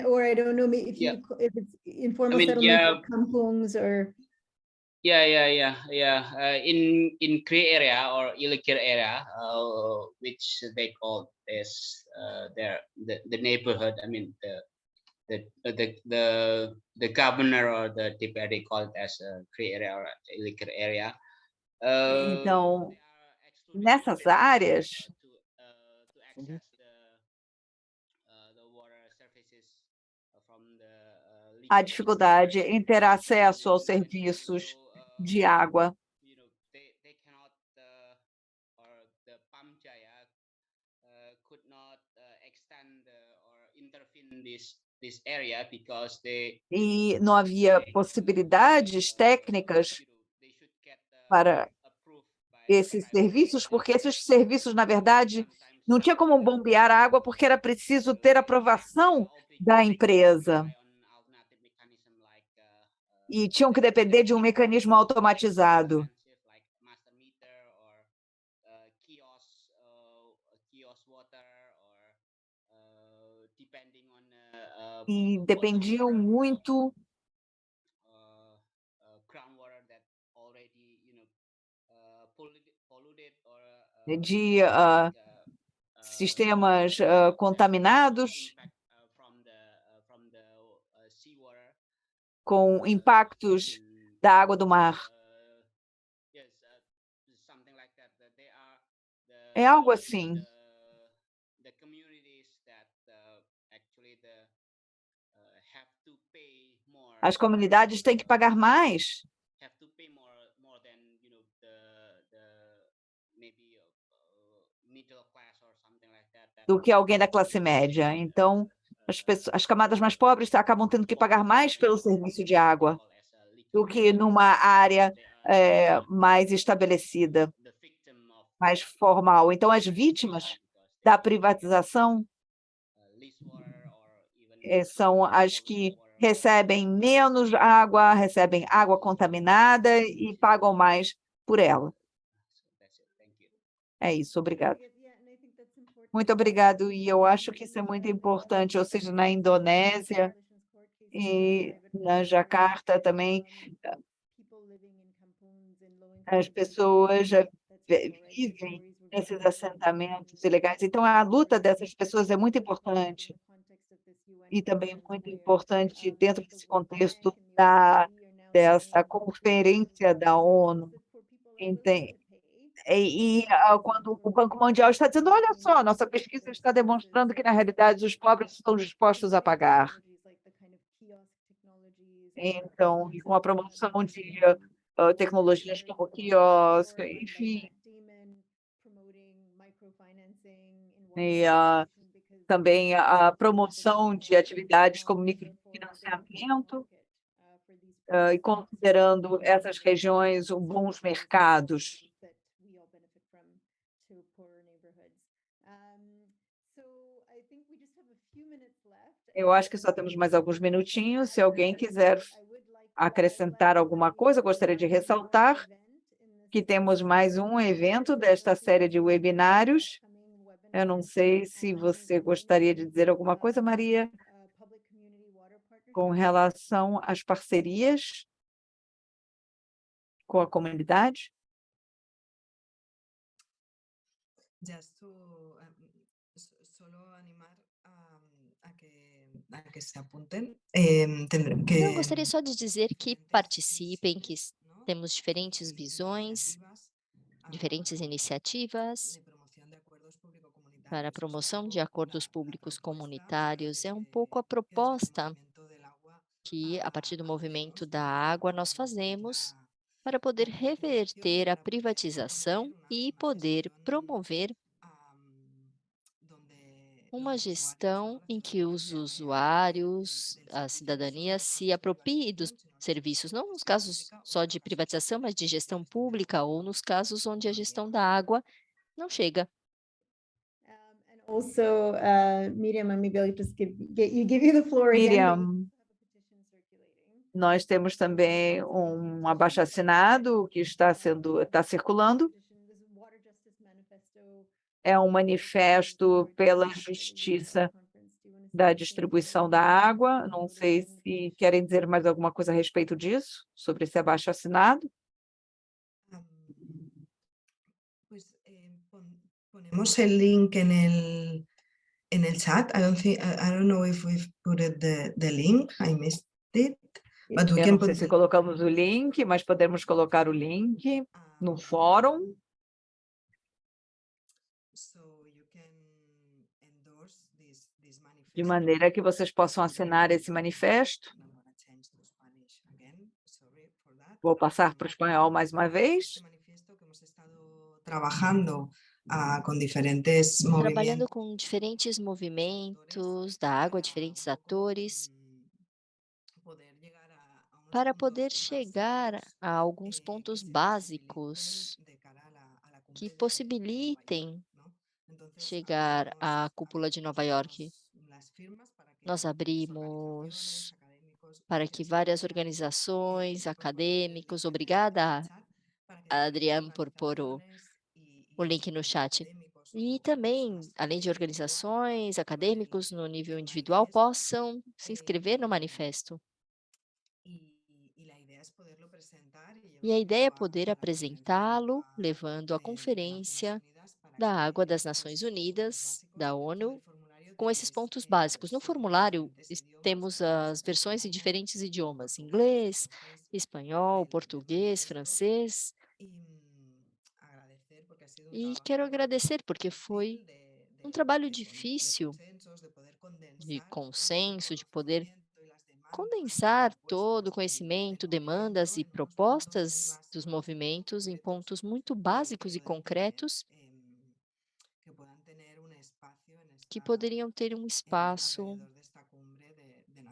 Or I don't know if Yeah. if it's informal mean, settlements yeah. like kampungs or. In Cree area or Ilikir area, which they call as the neighborhood. I mean the governor or the deputy called as Cree area or Ilikir area. Então, nessas áreas, há dificuldade em ter acesso aos serviços de água. E não havia possibilidades técnicas para esses serviços, porque esses serviços, na verdade, não tinha como bombear a água, porque era preciso ter aprovação da empresa. E tinham que depender de um mecanismo automatizado. E dependiam muito de sistemas contaminados, com impactos da água do mar. É algo assim. As comunidades têm que pagar mais do que alguém da classe média. Então, as camadas mais pobres acabam tendo que pagar mais pelo serviço de água do que numa área mais estabelecida, mais formal. Então, as vítimas da privatização são as que recebem menos água, recebem água contaminada e pagam mais por ela. É isso, obrigado. Muito obrigado, e eu acho que isso é muito importante, ou seja, na Indonésia e na Jacarta também, as pessoas já vivem nesses assentamentos ilegais. Então, a luta dessas pessoas é muito importante. E também muito importante dentro desse contexto dessa conferência da ONU. Quando o Banco Mundial está dizendo, olha só, nossa pesquisa está demonstrando que, na realidade, os pobres estão dispostos a pagar. Então, com a promoção de tecnologias como quiosque, enfim. E também a promoção de atividades como microfinanciamento, e considerando essas regiões bons mercados. Eu acho que só temos mais alguns minutinhos. Se alguém quiser acrescentar alguma coisa, gostaria de ressaltar que temos mais um evento desta série de webinários. Eu não sei se você gostaria de dizer alguma coisa, Maria, com relação às parcerias com a comunidade. Eu gostaria só de dizer que participem, que temos diferentes visões diferentes iniciativas para a promoção de acordos públicos comunitários. É um pouco a proposta que, a partir do movimento da água, nós fazemos para poder reverter a privatização e poder promover uma gestão em que os usuários, a cidadania, se aproprie dos serviços, não nos casos só de privatização, mas de gestão pública ou nos casos onde a gestão da água não chega. Also, Miriam, maybe I'll just give you the floor again. Miriam, nós temos também um abaixo-assinado que está circulando. É um manifesto pela justiça da distribuição da água. Não sei se querem dizer mais alguma coisa a respeito disso, sobre esse abaixo-assinado. Ponemos el link en el chat. I don't know if we've put the link. I missed it. But we Eu can não sei put se colocamos o link, mas podemos colocar o link no fórum. De maneira que vocês possam assinar esse manifesto. Vou passar para o espanhol mais uma vez. Trabalhando com diferentes movimentos. Trabalhando com diferentes movimentos da água, diferentes atores, para poder chegar a alguns pontos básicos que possibilitem chegar à cúpula de Nova York. Nós abrimos para que várias organizações, acadêmicos, obrigada, Adriano, por pôr o link no chat. E também, além de organizações, acadêmicos no nível individual, possam se inscrever no manifesto. E a ideia é poder apresentá-lo, levando à Conferência da Água das Nações Unidas, da ONU, com esses pontos básicos. No formulário, temos as versões em diferentes idiomas: inglês, espanhol, português, francês. E quero agradecer, porque foi um trabalho difícil de consenso, de poder condensar todo o conhecimento, demandas e propostas dos movimentos em pontos muito básicos e concretos que poderiam ter um espaço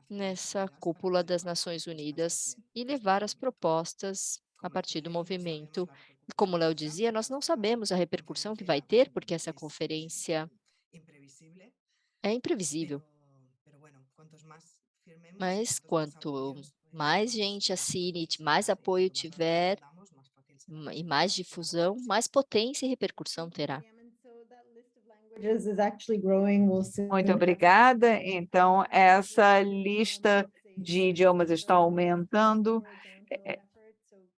nessa cúpula das Nações Unidas e levar as propostas a partir do movimento. E como o Léo dizia, nós não sabemos a repercussão que vai ter, porque essa conferência é imprevisível. Mas quanto mais gente assine, mais apoio tiver e mais difusão, mais potência e repercussão terá. Muito obrigada. Então, essa lista de idiomas está aumentando.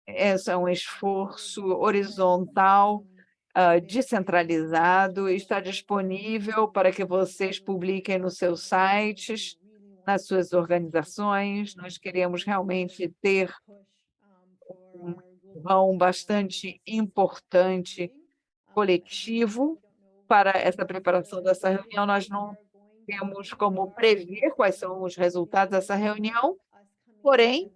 Esse é um esforço horizontal, descentralizado, está disponível para que vocês publiquem nos seus sites, nas suas organizações. Nós queremos realmente ter um empurrão bastante importante, coletivo, para essa preparação dessa reunião. Nós não temos como prever quais são os resultados dessa reunião, porém,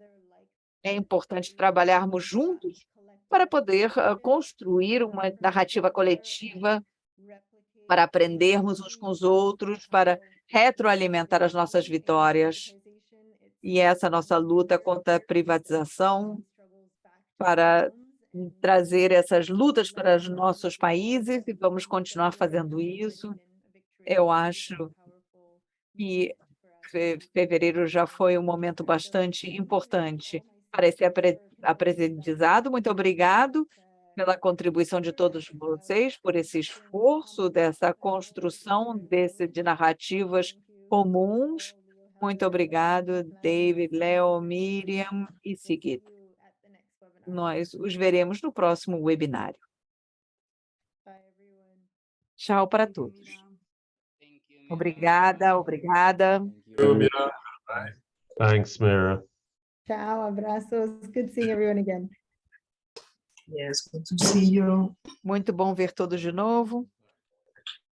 é importante trabalharmos juntos para poder construir uma narrativa coletiva, para aprendermos uns com os outros, para retroalimentar as nossas vitórias. E essa nossa luta contra a privatização, para trazer essas lutas para os nossos países, e vamos continuar fazendo isso. Eu acho que fevereiro já foi um momento bastante importante para esse aprendizado. Muito obrigado pela contribuição de todos vocês, por esse esforço dessa construção de narrativas comuns. Muito obrigado, David, Léo, Miriam e Sigrid. Nós os veremos no próximo webinário. Tchau para todos. Obrigada, obrigada. Thanks, Mira. Tchau, abraços. Good seeing everyone again. Yes, good to see you. Muito bom ver todos de novo.